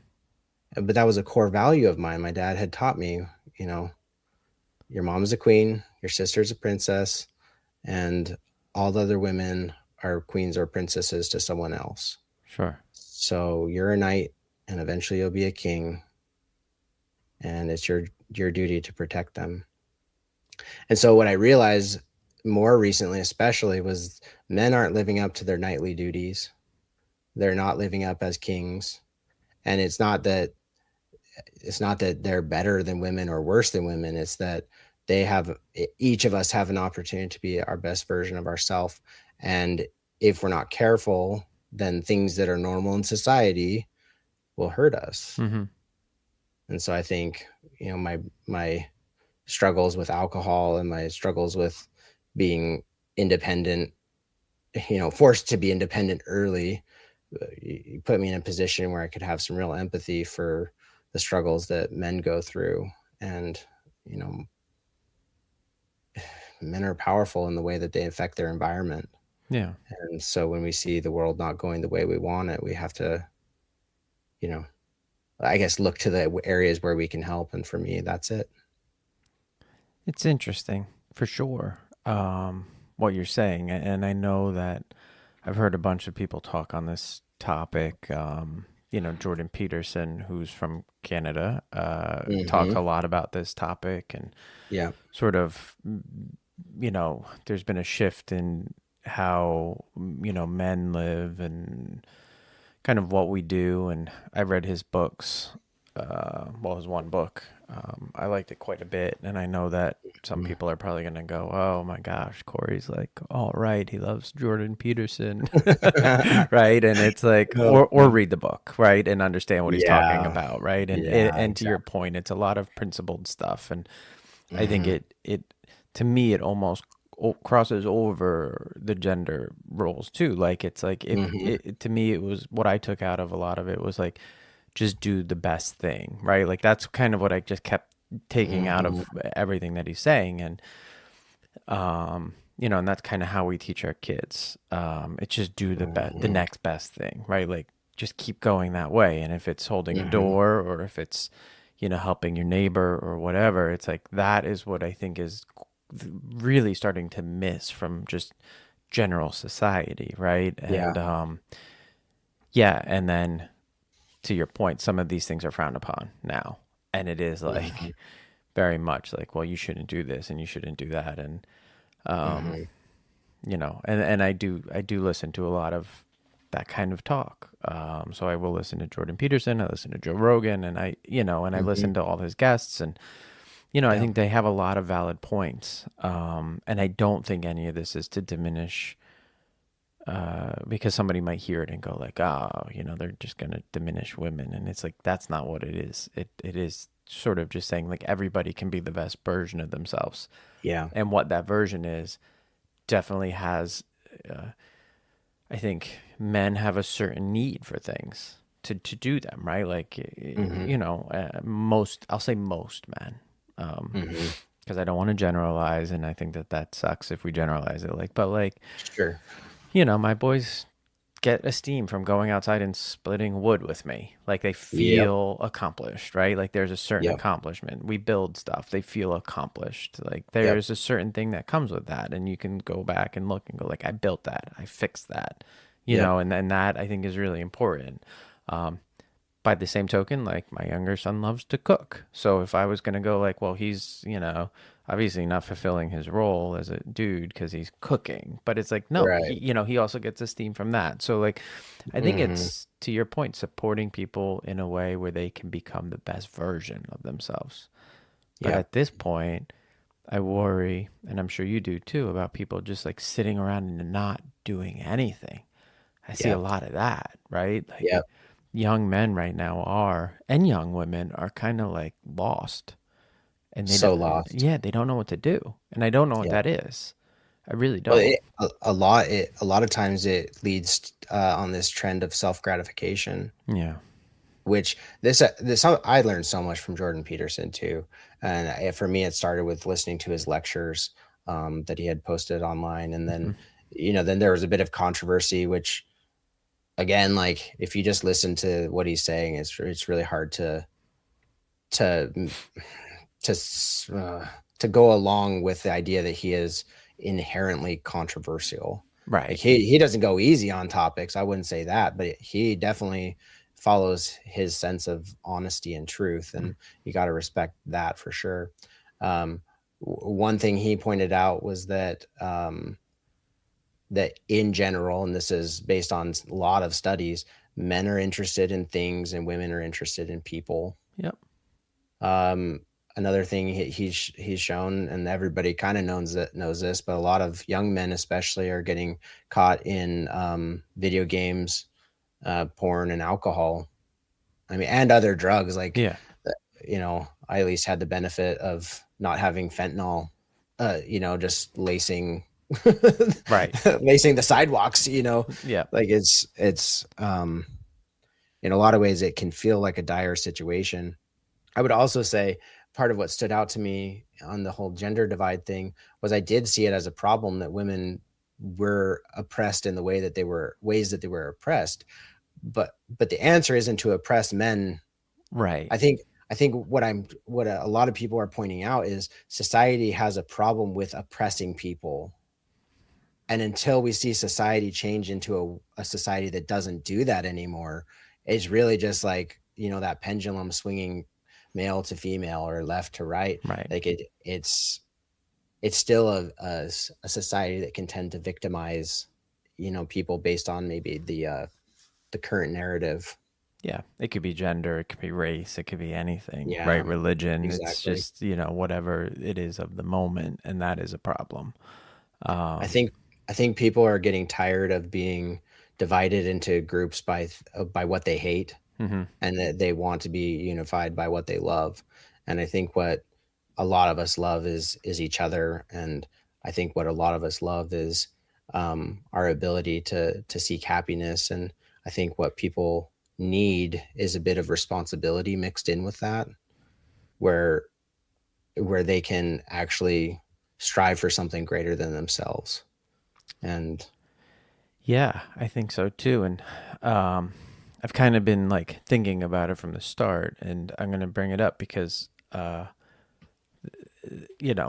But that was a core value of mine. My dad had taught me, you know, your mom is a queen, your sister's a princess, and all the other women are queens or princesses to someone else. Sure. So you're a knight, and eventually you'll be a king, and it's your duty to protect them. And so what I realized more recently, especially, was men aren't living up to their knightly duties. They're not living up as kings. And it's not that they're better than women or worse than women. It's that each of us have an opportunity to be our best version of ourselves. And if we're not careful, then things that are normal in society will hurt us. Mm-hmm. And so I think, my struggles with alcohol and my struggles with being independent, forced to be independent early, you put me in a position where I could have some real empathy for the struggles that men go through. And, men are powerful in the way that they affect their environment. Yeah. And so when we see the world not going the way we want it, we have to, I guess, look to the areas where we can help. And for me, that's it. It's interesting for sure, what you're saying. And I know that I've heard a bunch of people talk on this topic. Jordan Peterson, who's from Canada, talks a lot about this topic and Yeah. sort of, there's been a shift in how, men live and kind of what we do. And I read his books, his one book. I liked it quite a bit. And I know that some people are probably going to go, oh my gosh, Corey's like, all right, he loves Jordan Peterson. Right. And it's like, or read the book, right. And understand what he's talking about. Right. And, and to your point, it's a lot of principled stuff. And I think it, to me, it almost crosses over the gender roles too. Like, it's like, to me, it was what I took out of a lot of it was like, just do the best thing, right? Like that's kind of what I just kept taking out of everything that he's saying. And, and that's kind of how we teach our kids. It's just do the next best thing, right? Like just keep going that way. And if it's holding a door or if it's, helping your neighbor or whatever, it's like, that is what I think is really starting to miss from just general society. Right. And, and then, to your point, some of these things are frowned upon now. And it is like very much like, well, you shouldn't do this and you shouldn't do that. And, and I do listen to a lot of that kind of talk. So I will listen to Jordan Peterson. I listen to Joe Rogan and I listen to all his guests and, I think they have a lot of valid points. And I don't think any of this is to diminish because somebody might hear it and go like, oh, they're just going to diminish women. And it's like, that's not what it is. It is sort of just saying like everybody can be the best version of themselves. Yeah. And what that version is definitely has, I think men have a certain need for things to do them, right? Like, I'll say most men, because I don't want to generalize. And I think that sucks if we generalize it Sure. My boys get esteem from going outside and splitting wood with me. Like they feel accomplished, right? Like there's a certain accomplishment. We build stuff. They feel accomplished. Like there's a certain thing that comes with that. And you can go back and look and go like, I built that. I fixed that, and then that I think is really important. By the same token, like my younger son loves to cook. So if I was going to go like, well, he's, obviously not fulfilling his role as a dude because he's cooking, but it's like, no, Right. he also gets esteem from that. So like, I think Hmm. it's, to your point, supporting people in a way where they can become the best version of themselves. But Yeah. at this point, I worry, and I'm sure you do too, about people just like sitting around and not doing anything. I see a Yep. lot of that, right? Like Yep. young men right now are, and young women are kind of like lost, and they don't, So lost. yeah, they don't know what to do, and I don't know what Yeah. that is. I really Well, don't. a lot of times it leads on this trend of self gratification, Yeah. which this I learned so much from Jordan Peterson too, and for me it started with listening to his lectures that he had posted online, and Hmm. then then there was a bit of controversy, which again, like if you just listen to what he's saying, it's really hard to to to go along with the idea that he is inherently controversial. Like Right. he doesn't go easy on topics. I wouldn't say that, but he definitely follows his sense of honesty and truth, Mm. and you got to respect that for sure. One thing he pointed out was that in general, and this is based on a lot of studies, men are interested in things and women are interested in people. Yep. um, Another thing he's shown, and everybody kind of knows this, but a lot of young men, especially, are getting caught in video games, porn, and alcohol. I mean, and other drugs. Like, Yeah. I at least had the benefit of not having fentanyl. Just lacing, Right. lacing the sidewalks. Yeah. Like it's in a lot of ways it can feel like a dire situation. I would also say part of what stood out to me on the whole gender divide thing was I did see it as a problem that women were oppressed in the ways that they were oppressed. But the answer isn't to oppress men. Right. I think what a lot of people are pointing out is society has a problem with oppressing people. And until we see society change into a society that doesn't do that anymore, it's really just like, that pendulum swinging male to female or left to right. Right. Like it's still a society that can tend to victimize, people based on maybe the current narrative. Yeah. It could be gender, it could be race, it could be anything, right? Yeah, Religion. It's exactly. just, whatever it is of the moment, and that is a problem. I Um, think I think people are getting tired of being divided into groups by what they hate, mhm. and that they want to be unified by what they love. And I think what a lot of us love is each other. And I think what a lot of us love is our ability to seek happiness. And I think what people need is a bit of responsibility mixed in with that, where they can actually strive for something greater than themselves. And Yeah, I think so too. And um, I've kind of been like thinking about it from the start, and I'm going to bring it up because,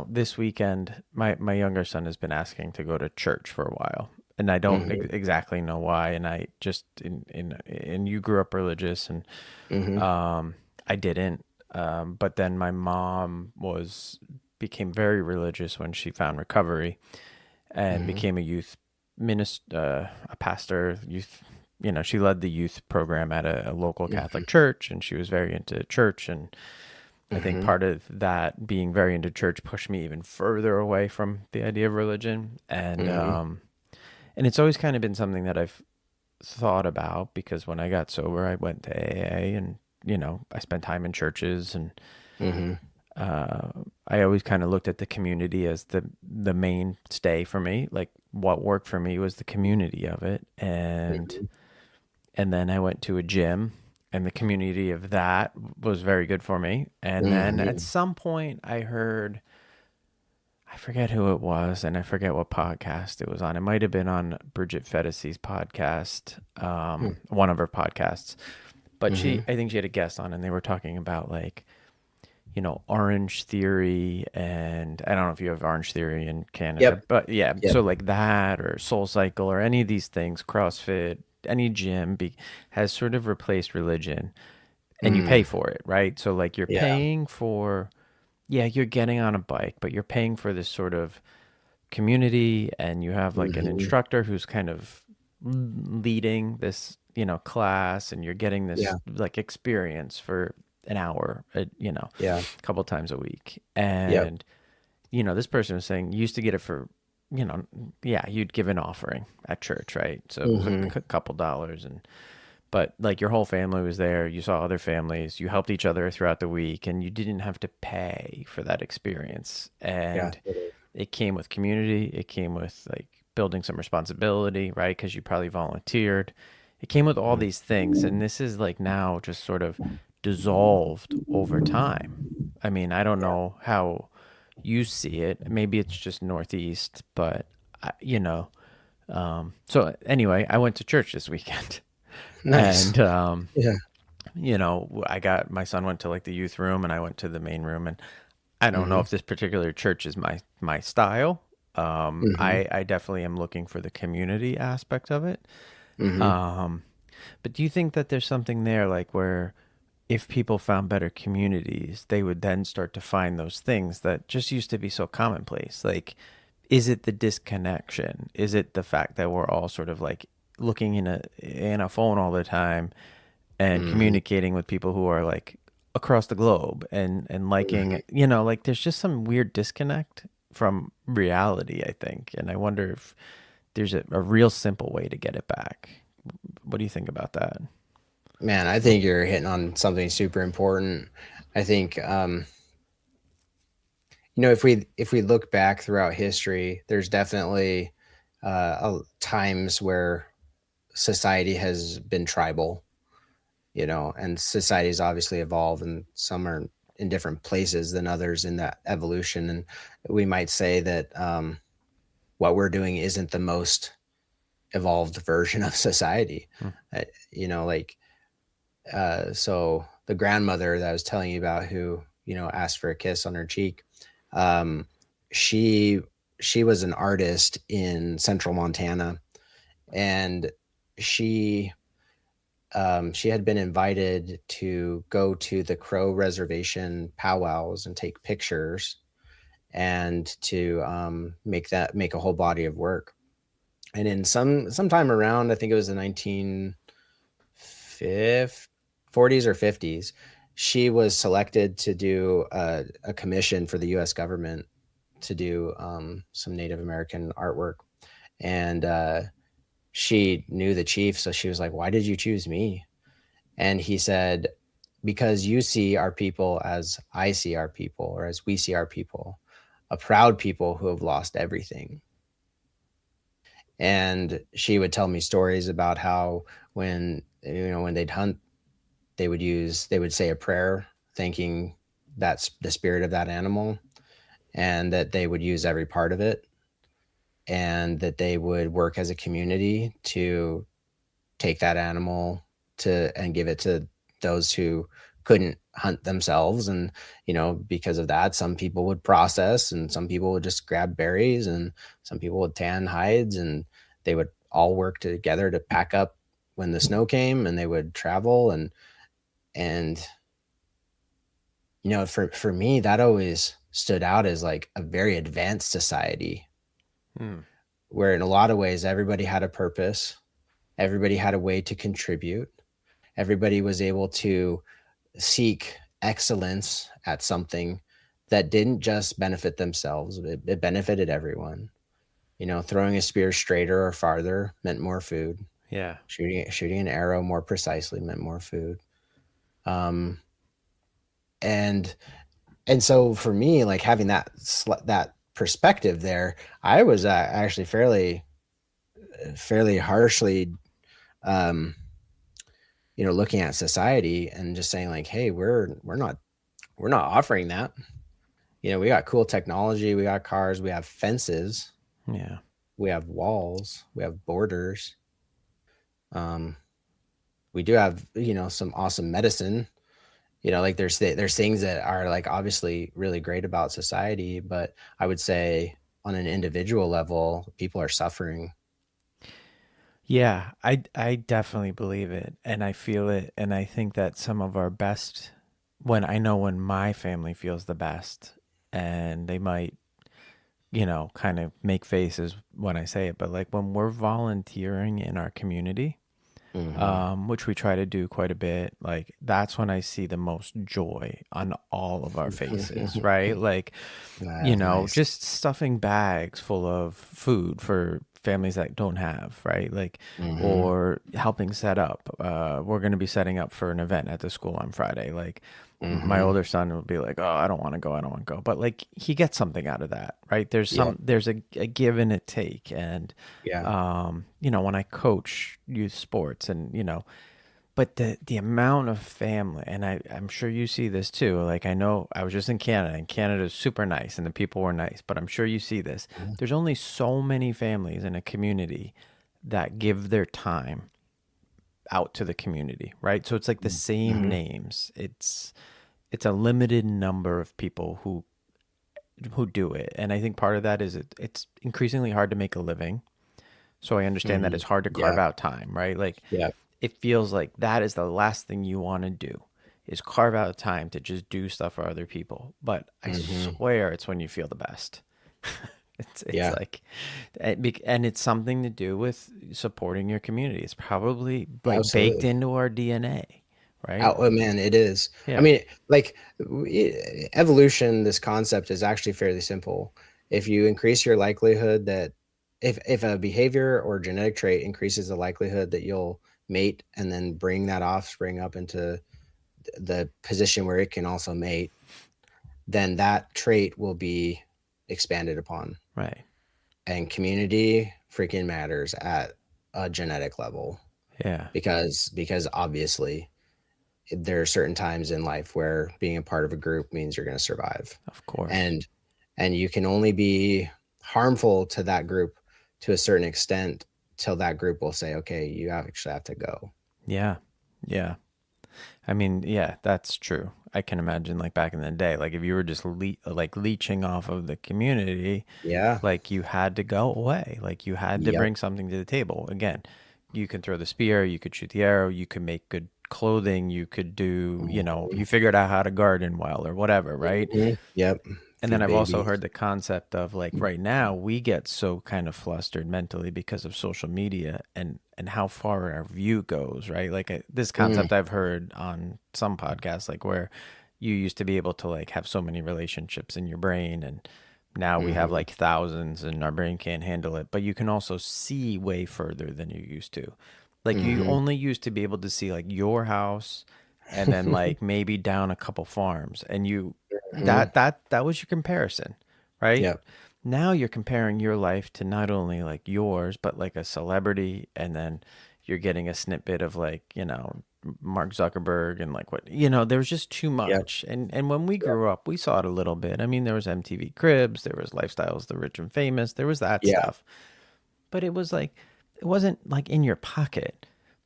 this weekend, my younger son has been asking to go to church for a while. And I don't hmm exactly know why. And I just, and you grew up religious, and hmm I didn't. But then my mom became very religious when she found recovery, and hmm became a youth minister, a pastor, youth. She led the youth program at a local hmm Catholic church, and she was very into church. And I think hmm part of that being very into church pushed me even further away from the idea of religion. hmm And it's always kind of been something that I've thought about, because when I got sober, I went to AA, and I spent time in churches, and hmm uh, I always kind of looked at the community as the mainstay for me. Like what worked for me was the community of it, and then I went to a gym, and the community of that was very good for me. And then at hmm some point, I heard, I forget who it was, and I forget what podcast it was on. It might have been on Bridget Fettis's podcast, one of her podcasts. But hmm I think she had a guest on, and they were talking about like, Orange Theory, and I don't know if you have Orange Theory in Canada, Yep. but yeah, Yep. so like that, or Soul Cycle, or any of these things, CrossFit, any gym has sort of replaced religion, and you pay Mm. for it, right? So like you're Yeah. paying for yeah, you're getting on a bike, but you're paying for this sort of community, and you have like an Hmm. instructor who's kind of leading this, class, and you're getting this Yeah. like experience for an hour, Yeah. a couple times a week. Yep. And, this person was saying you used to get it for, you know, yeah, you'd give an offering at church, right? So it was a Hmm. couple dollars, but like your whole family was there. You saw other families. You helped each other throughout the week, and you didn't have to pay for that experience. Yeah. And it came with community. It came with like building some responsibility, right? Because you probably volunteered. It came with all these things. And this is like now just sort of dissolved over time. I mean, I don't know how you see it. Maybe it's just Northeast, but, so anyway, I went to church this weekend. Nice. And Yeah. I got my son went to like the youth room, and I went to the main room, and I don't know Hmm. if this particular church is my style. Hmm. I definitely am looking for the community aspect of it. Hmm. Um, but do you think that there's something there, like where if people found better communities, they would then start to find those things that just used to be so commonplace? Like, is it the disconnection? Is it the fact that we're all sort of like looking in a phone all the time and Hmm. communicating with people who are like across the globe, and liking, Hmm. like there's just some weird disconnect from reality, I think. And I wonder if there's a real simple way to get it back. What do you think about that? Man, I think you're hitting on something super important. I think, if we look back throughout history, there's definitely times where society has been tribal, and societies obviously evolve, and some are in different places than others in that evolution. And we might say that what we're doing isn't the most evolved version of society. Hmm. Uh, like, so the grandmother that I was telling you about, who asked for a kiss on her cheek, um, she she was an artist in central Montana, and she she had been invited to go to the Crow Reservation powwows and take pictures, and to make a whole body of work. And in sometime around, I think it was the 1940s or 50s, she was selected to do a commission for the U.S. government to do some Native American artwork. And she knew the chief, so she was like, "Why did you choose me?" And he said, "Because you see our people as I see our people, or as we see our people, a proud people who have lost everything." And she would tell me stories about how when they'd hunt, they would say a prayer thanking that's the spirit of that animal, and that they would use every part of it, and that they would work as a community to take that animal to and give it to those who couldn't hunt themselves. And because of that, some people would process, and some people would just grab berries, and some people would tan hides, and they would all work together to pack up when the snow came, and they would travel. And for me, that always stood out as like a very advanced society, Hmm. where in a lot of ways everybody had a purpose, everybody had a way to contribute, everybody was able to seek excellence at something that didn't just benefit themselves, it benefited everyone. Throwing a spear straighter or farther meant more food. Yeah. Shooting an arrow more precisely meant more food. Um, and so for me, like, having that perspective there, I was actually fairly harshly, um, looking at society and just saying like, "Hey, we're not offering that." We got cool technology, we got cars, we have fences, Yeah. we have walls, we have borders. Um, we do have, some awesome medicine. Like, there's things that are like obviously really great about society, but I would say on an individual level, people are suffering. Yeah, I definitely believe it, and I feel it, and I think that some of our best, when my family feels the best, and they might, kind of make faces when I say it, but like when we're volunteering in our community, Mm-hmm. which we try to do quite a bit, like that's when I see the most joy on all of our faces, right? Like, That's nice. just stuffing bags full of food for families that don't have, right? Like, Mm-hmm. or helping set up. We're going to be setting up for an event at the school on Friday. Like, my Mm-hmm. older son will be like, "Oh, I don't want to go. I don't want to go." But like, he gets something out of that, right? Yeah. There's a give and a take. And, Yeah. when I coach youth sports and, but the amount of family, and I'm sure you see this too. Like I know I was just in Canada, and Canada's super nice, and the people were nice. But I'm sure you see this. Mhm. There's only so many families in a community that give their time out to the community, right? So it's like the same Mhm. names. It's a limited number of people who do it, and I think part of that is it's increasingly hard to make a living. So I understand that Mhm. it's hard to carve Yeah. out time, right? Like Yeah. it feels like that is the last thing you want to do is carve out time to just do stuff for other people. But I Mhm. swear it's when you feel the best. It's Yeah. like, and it's something to do with supporting your community. It's probably like baked Absolutely. into our DNA, right? Oh man, it is. I Yeah. mean, like evolution, this concept is actually fairly simple. If you increase your likelihood that if a behavior or genetic trait increases the likelihood that you'll mate and then bring that offspring up into the position where it can also mate, then that trait will be expanded upon. Right. And community freaking matters at a genetic level Yeah. because obviously there are certain times in life where being a part of a group means you're going to survive, Of course. and you can only be harmful to that group to a certain extent till that group will say, okay, you actually have to go. Yeah. Yeah. I mean, yeah, that's true. I can imagine like back in the day, like if you were just leeching off of the community, Yeah. like you had to go away, like you had to Yep. bring something to the table. Again, you can throw the spear, you could shoot the arrow, you could make good clothing, you could do, Mhm. you figured out how to garden well or whatever, right? Yep. And then Feed I've also babies. heard the concept of like right now we get so kind of flustered mentally because of social media and how far our view goes, right? Like this Mm, concept I've heard on some podcasts, like where you used to be able to like have so many relationships in your brain, and now we have mhm. like thousands and our brain can't handle it. But you can also see way further than you used to. Like you Mhm. only used to be able to see like your house and then like maybe down a couple farms, and you Mhm. that was your comparison, right? Yep. Now you're comparing your life to not only like yours but like a celebrity, and then you're getting a snippet of like, Mark Zuckerberg, and like what, there's just too Yep. much. And when we Yep. grew up, we saw it a little bit. I mean, there was MTV Cribs, there was Lifestyles the Rich and Famous, there was that Yeah. stuff. But it was like it wasn't like in your pocket.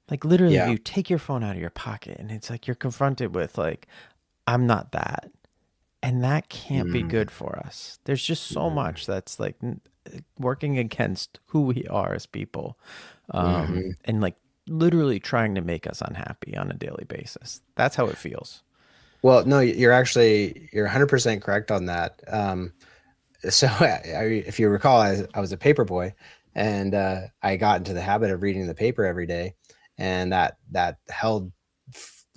Like literally Yeah. you take your phone out of your pocket and it's like you're confronted with like, I'm not that. And that can't be Mm, good for us. There's just so mm, much that's like working against who we are as people, mhm. and like literally trying to make us unhappy on a daily basis. That's how it feels. Well, no, you're 100% correct on that. So if you recall, I was a paper boy, and I got into the habit of reading the paper every day, and that held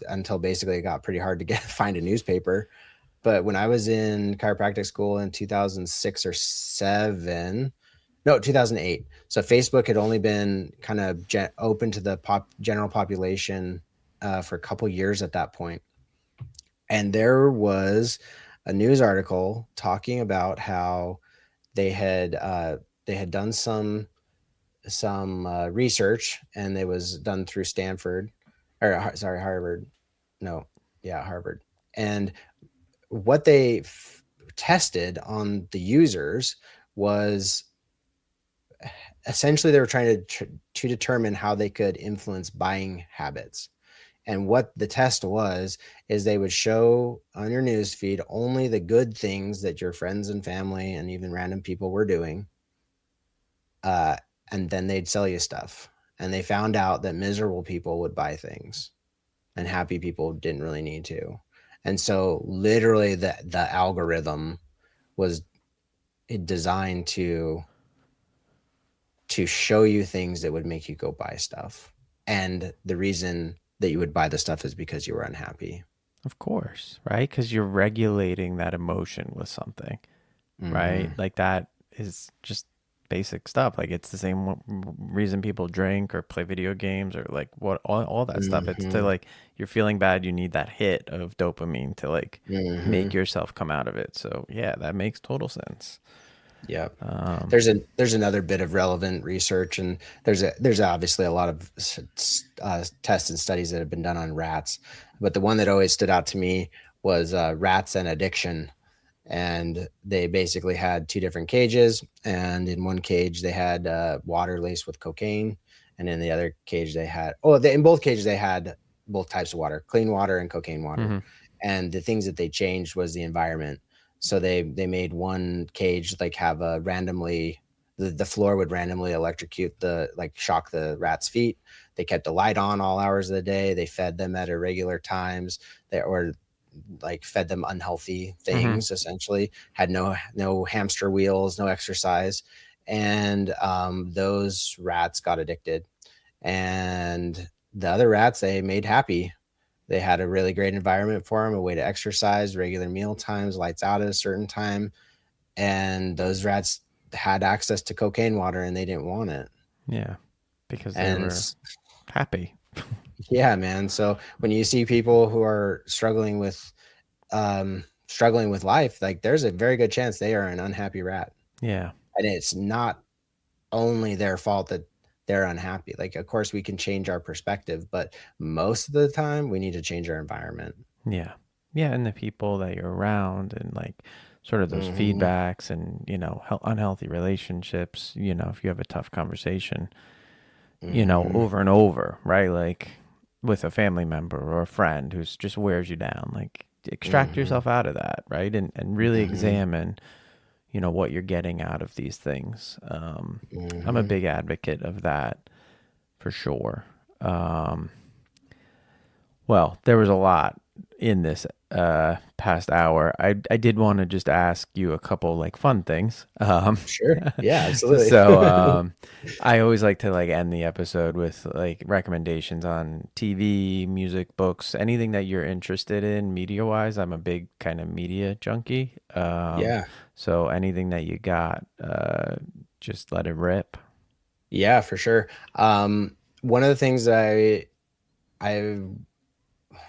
until basically it got pretty hard to get find a newspaper. But when I was in chiropractic school in 2006 or 7, no, 2008. So Facebook had only been kind of open to the general population for a couple years at that point. And there was a news article talking about how they had uh, they had done some research, and it was done through Stanford, or sorry, Harvard. No, yeah, Harvard. And what they tested on the users was essentially they were trying to determine how they could influence buying habits. And what the test was is they would show on your news feed only the good things that your friends and family and even random people were doing, uh, and then they'd sell you stuff. And they found out that miserable people would buy things, and happy people didn't really need to. And so, literally, the algorithm was designed to show you things that would make you go buy stuff. And the reason that you would buy the stuff is because you were unhappy. Of course, right? Because you're regulating that emotion with something, right? Mm-hmm. Like that is just basic stuff. Like it's the same reason people drink or play video games or like what all that stuff. It's to Mm-hmm. like you're feeling bad, you need that hit of dopamine to like Mm-hmm. make yourself come out of it. So yeah, that makes total sense. Yep. Um, There's another bit of relevant research, and there's obviously a lot of tests and studies that have been done on rats, but the one that always stood out to me was rats and addiction. And they basically had two different cages, and in one cage they had water laced with cocaine, and in the other cage they had in both cages they had both types of water, clean water and cocaine water. mhm, And the things that they changed was the environment. So they made one cage like have a randomly the floor would randomly electrocute shock the rat's feet. They kept the light on all hours of the day. They fed them at irregular times. Or like fed them unhealthy mhm, things, essentially had no hamster wheels, no exercise. And those rats got addicted, and the other rats they made happy. They had a really great environment for them, a way to exercise, regular meal times, lights out at a certain time. And those rats had access to cocaine water and they didn't want it. yeah, because they And were happy. yeah, man. So when you see people who are struggling with life, like there's a very good chance they are an unhappy rat. Yeah, And it's not only their fault that they're unhappy. Like, of course, we can change our perspective, but most of the time we need to change our environment. yeah, yeah, and the people that you're around and like sort of those Mm-hmm. feedbacks and unhealthy relationships. If you have a tough conversation, Mm-hmm. over and over, right? Like with a family member or a friend who's just wears you down, like extract Mm-hmm. yourself out of that, right? And really Mm-hmm. examine, what you're getting out of these things. I'm a Mm-hmm. big advocate of that for sure. Um, well, there was a lot in this past hour. I did want to just ask you a couple like fun things. Sure. Yeah, absolutely. So I always like to like end the episode with like recommendations on TV, music, books, anything that you're interested in media wise. I'm a big kind of media junkie. Yeah. So anything that you got, just let it rip. Yeah, for sure. One of the things that I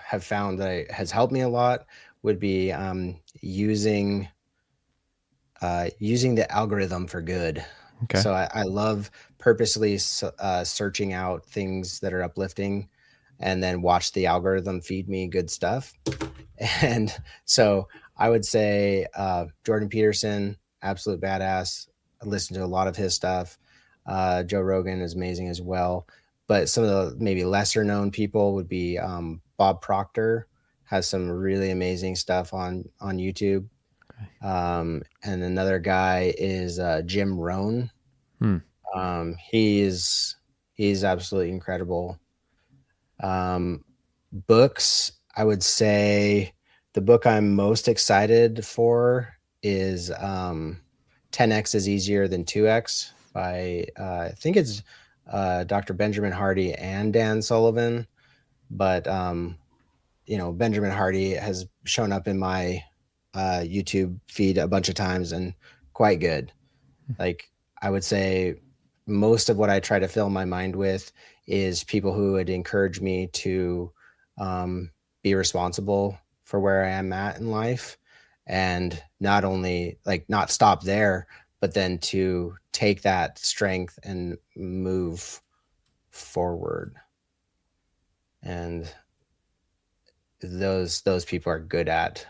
have found that has helped me a lot would be using the algorithm for good. Okay. So I love purposely searching out things that are uplifting, and then watch the algorithm feed me good stuff. And so I would say Jordan Peterson, absolute badass. I listen to a lot of his stuff. Joe Rogan is amazing as well. But some of the maybe lesser known people would be Bob Proctor, has some really amazing stuff on YouTube. Okay. And another guy is Jim Rohn. Hmm. He's absolutely incredible. Books, I would say the book I'm most excited for is 10x is easier than 2x by I think it's Dr. Benjamin Hardy and Dan Sullivan. But Benjamin Hardy has shown up in my YouTube feed a bunch of times and quite good. Like, I would say most of what I try to fill my mind with is people who would encourage me to be responsible for where I am at in life, and not only like not stop there, but then to take that strength and move forward. And those people are good at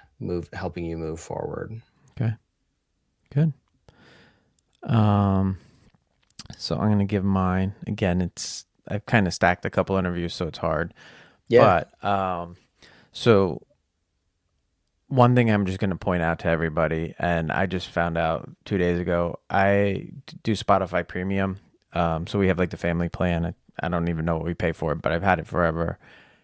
helping you move forward. Okay. Good. Um, so I'm gonna give mine again. I've kind of stacked a couple interviews, so it's hard. Yeah. But so one thing I'm just gonna point out to everybody, and I just found out 2 days ago, I do Spotify Premium. So we have like the family plan. I don't even know what we pay for it, but I've had it forever.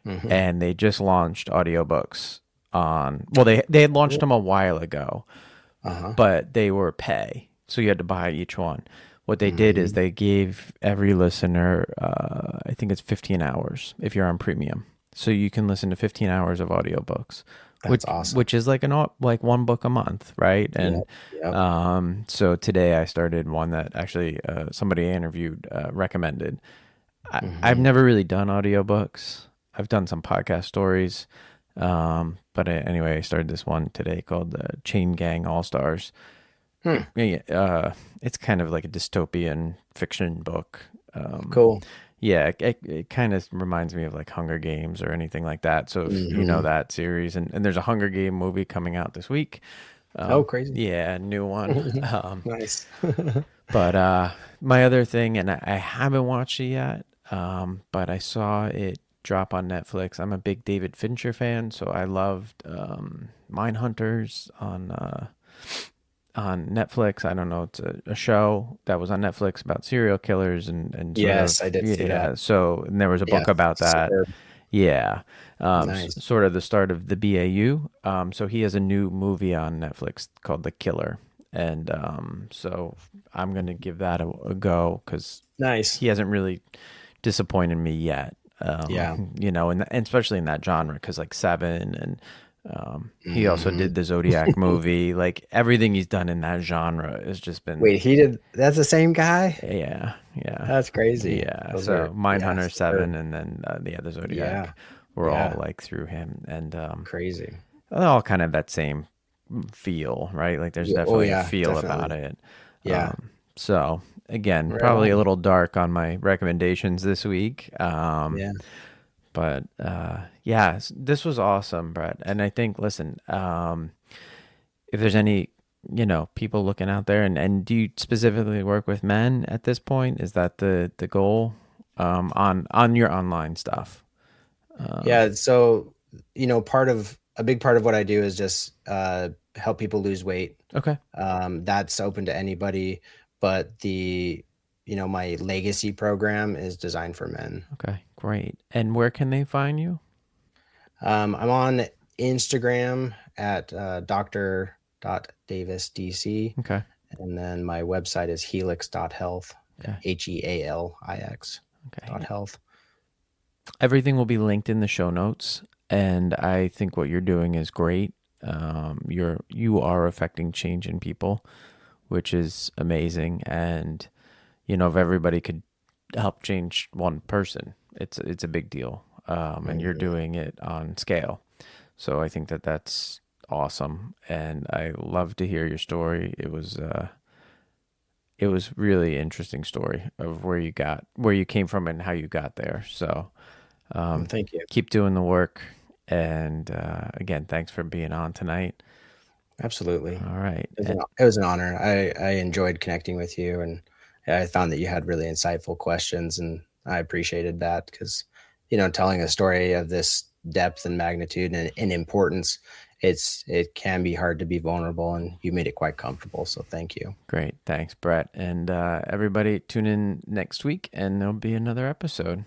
Mm-hmm. And they just launched audiobooks on. Well, they had launched them a while ago, Uh-huh. but they were pay. So you had to buy each one. What they did is Mm, they gave every listener, I think it's 15 hours if you're on premium. So you can listen to 15 hours of audiobooks, that's awesome. which is like like one book a month, right? Yep. And Yep. so today I started one that actually somebody I interviewed recommended. I've Hmm. never really done audiobooks. I've done some podcast stories. But anyway, I started this one today called Chain Gang All Stars. Hmm. Yeah, it's kind of like a dystopian fiction book. Cool. Yeah, it kind of reminds me of like Hunger Games or anything like that. So if you know Hmm. that series, and there's a Hunger Game movie coming out this week. Oh, crazy. Yeah, a new one. Nice. But my other thing, and I haven't watched it yet, but I saw it drop on Netflix. I'm a big David Fincher fan, so I loved Mindhunters on Netflix. I don't know, it's a show that was on Netflix about serial killers and sort Yes, of I did see that. yeah. So and there was a Yeah. book about that. Superb. Yeah, Nice. sort of the start of the BAU. So he has a new movie on Netflix called The Killer, and so I'm gonna give that a go because Nice. he hasn't really disappointed me yet. Yeah. And especially in that genre, because like Seven, and he also Hmm. did the Zodiac movie. Like everything he's done in that genre has just been, Wait, he did. That's the same guy? yeah, yeah, That's crazy. yeah. Those are, So yeah, Mindhunter, Seven, superb. and then the Yeah. Zodiac were all Yeah. like through him, and Crazy. they're all kind of that same feel, right? Like there's Yeah. Oh, definitely a yeah, feel about definitely. it. Yeah. So again, Right probably a on. little dark on my recommendations this week. Yeah. But yeah, this was awesome, Brett. And I think, listen, if there's any, people looking out there, and do you specifically work with men at this point? Is that the goal on your online stuff? Yeah. So, a big part of what I do is just help people lose weight. Okay, That's open to anybody, but my legacy program is designed for men. okay, great. And where can they find you? I'm on Instagram at dr.davisdc. Okay, And then my website is helix.health, okay, HEALIX okay. health. Everything will be linked in the show notes, and I think what you're doing is great. You are affecting change in people, which is amazing. And if everybody could help change one person, it's a big deal. And you're Mhm. doing it on scale. So I think that's awesome, and I love to hear your story. It was really interesting story of where you came from and how you got there. So Well, thank you. keep doing the work, and again, thanks for being on tonight. Absolutely. All right, and It was an honor. I enjoyed connecting with you, and I found that you had really insightful questions, and I appreciated that because, telling a story of this depth and magnitude and importance, it can be hard to be vulnerable, and you made it quite comfortable. So thank you. great, thanks, Brett, and everybody tune in next week, and there'll be another episode.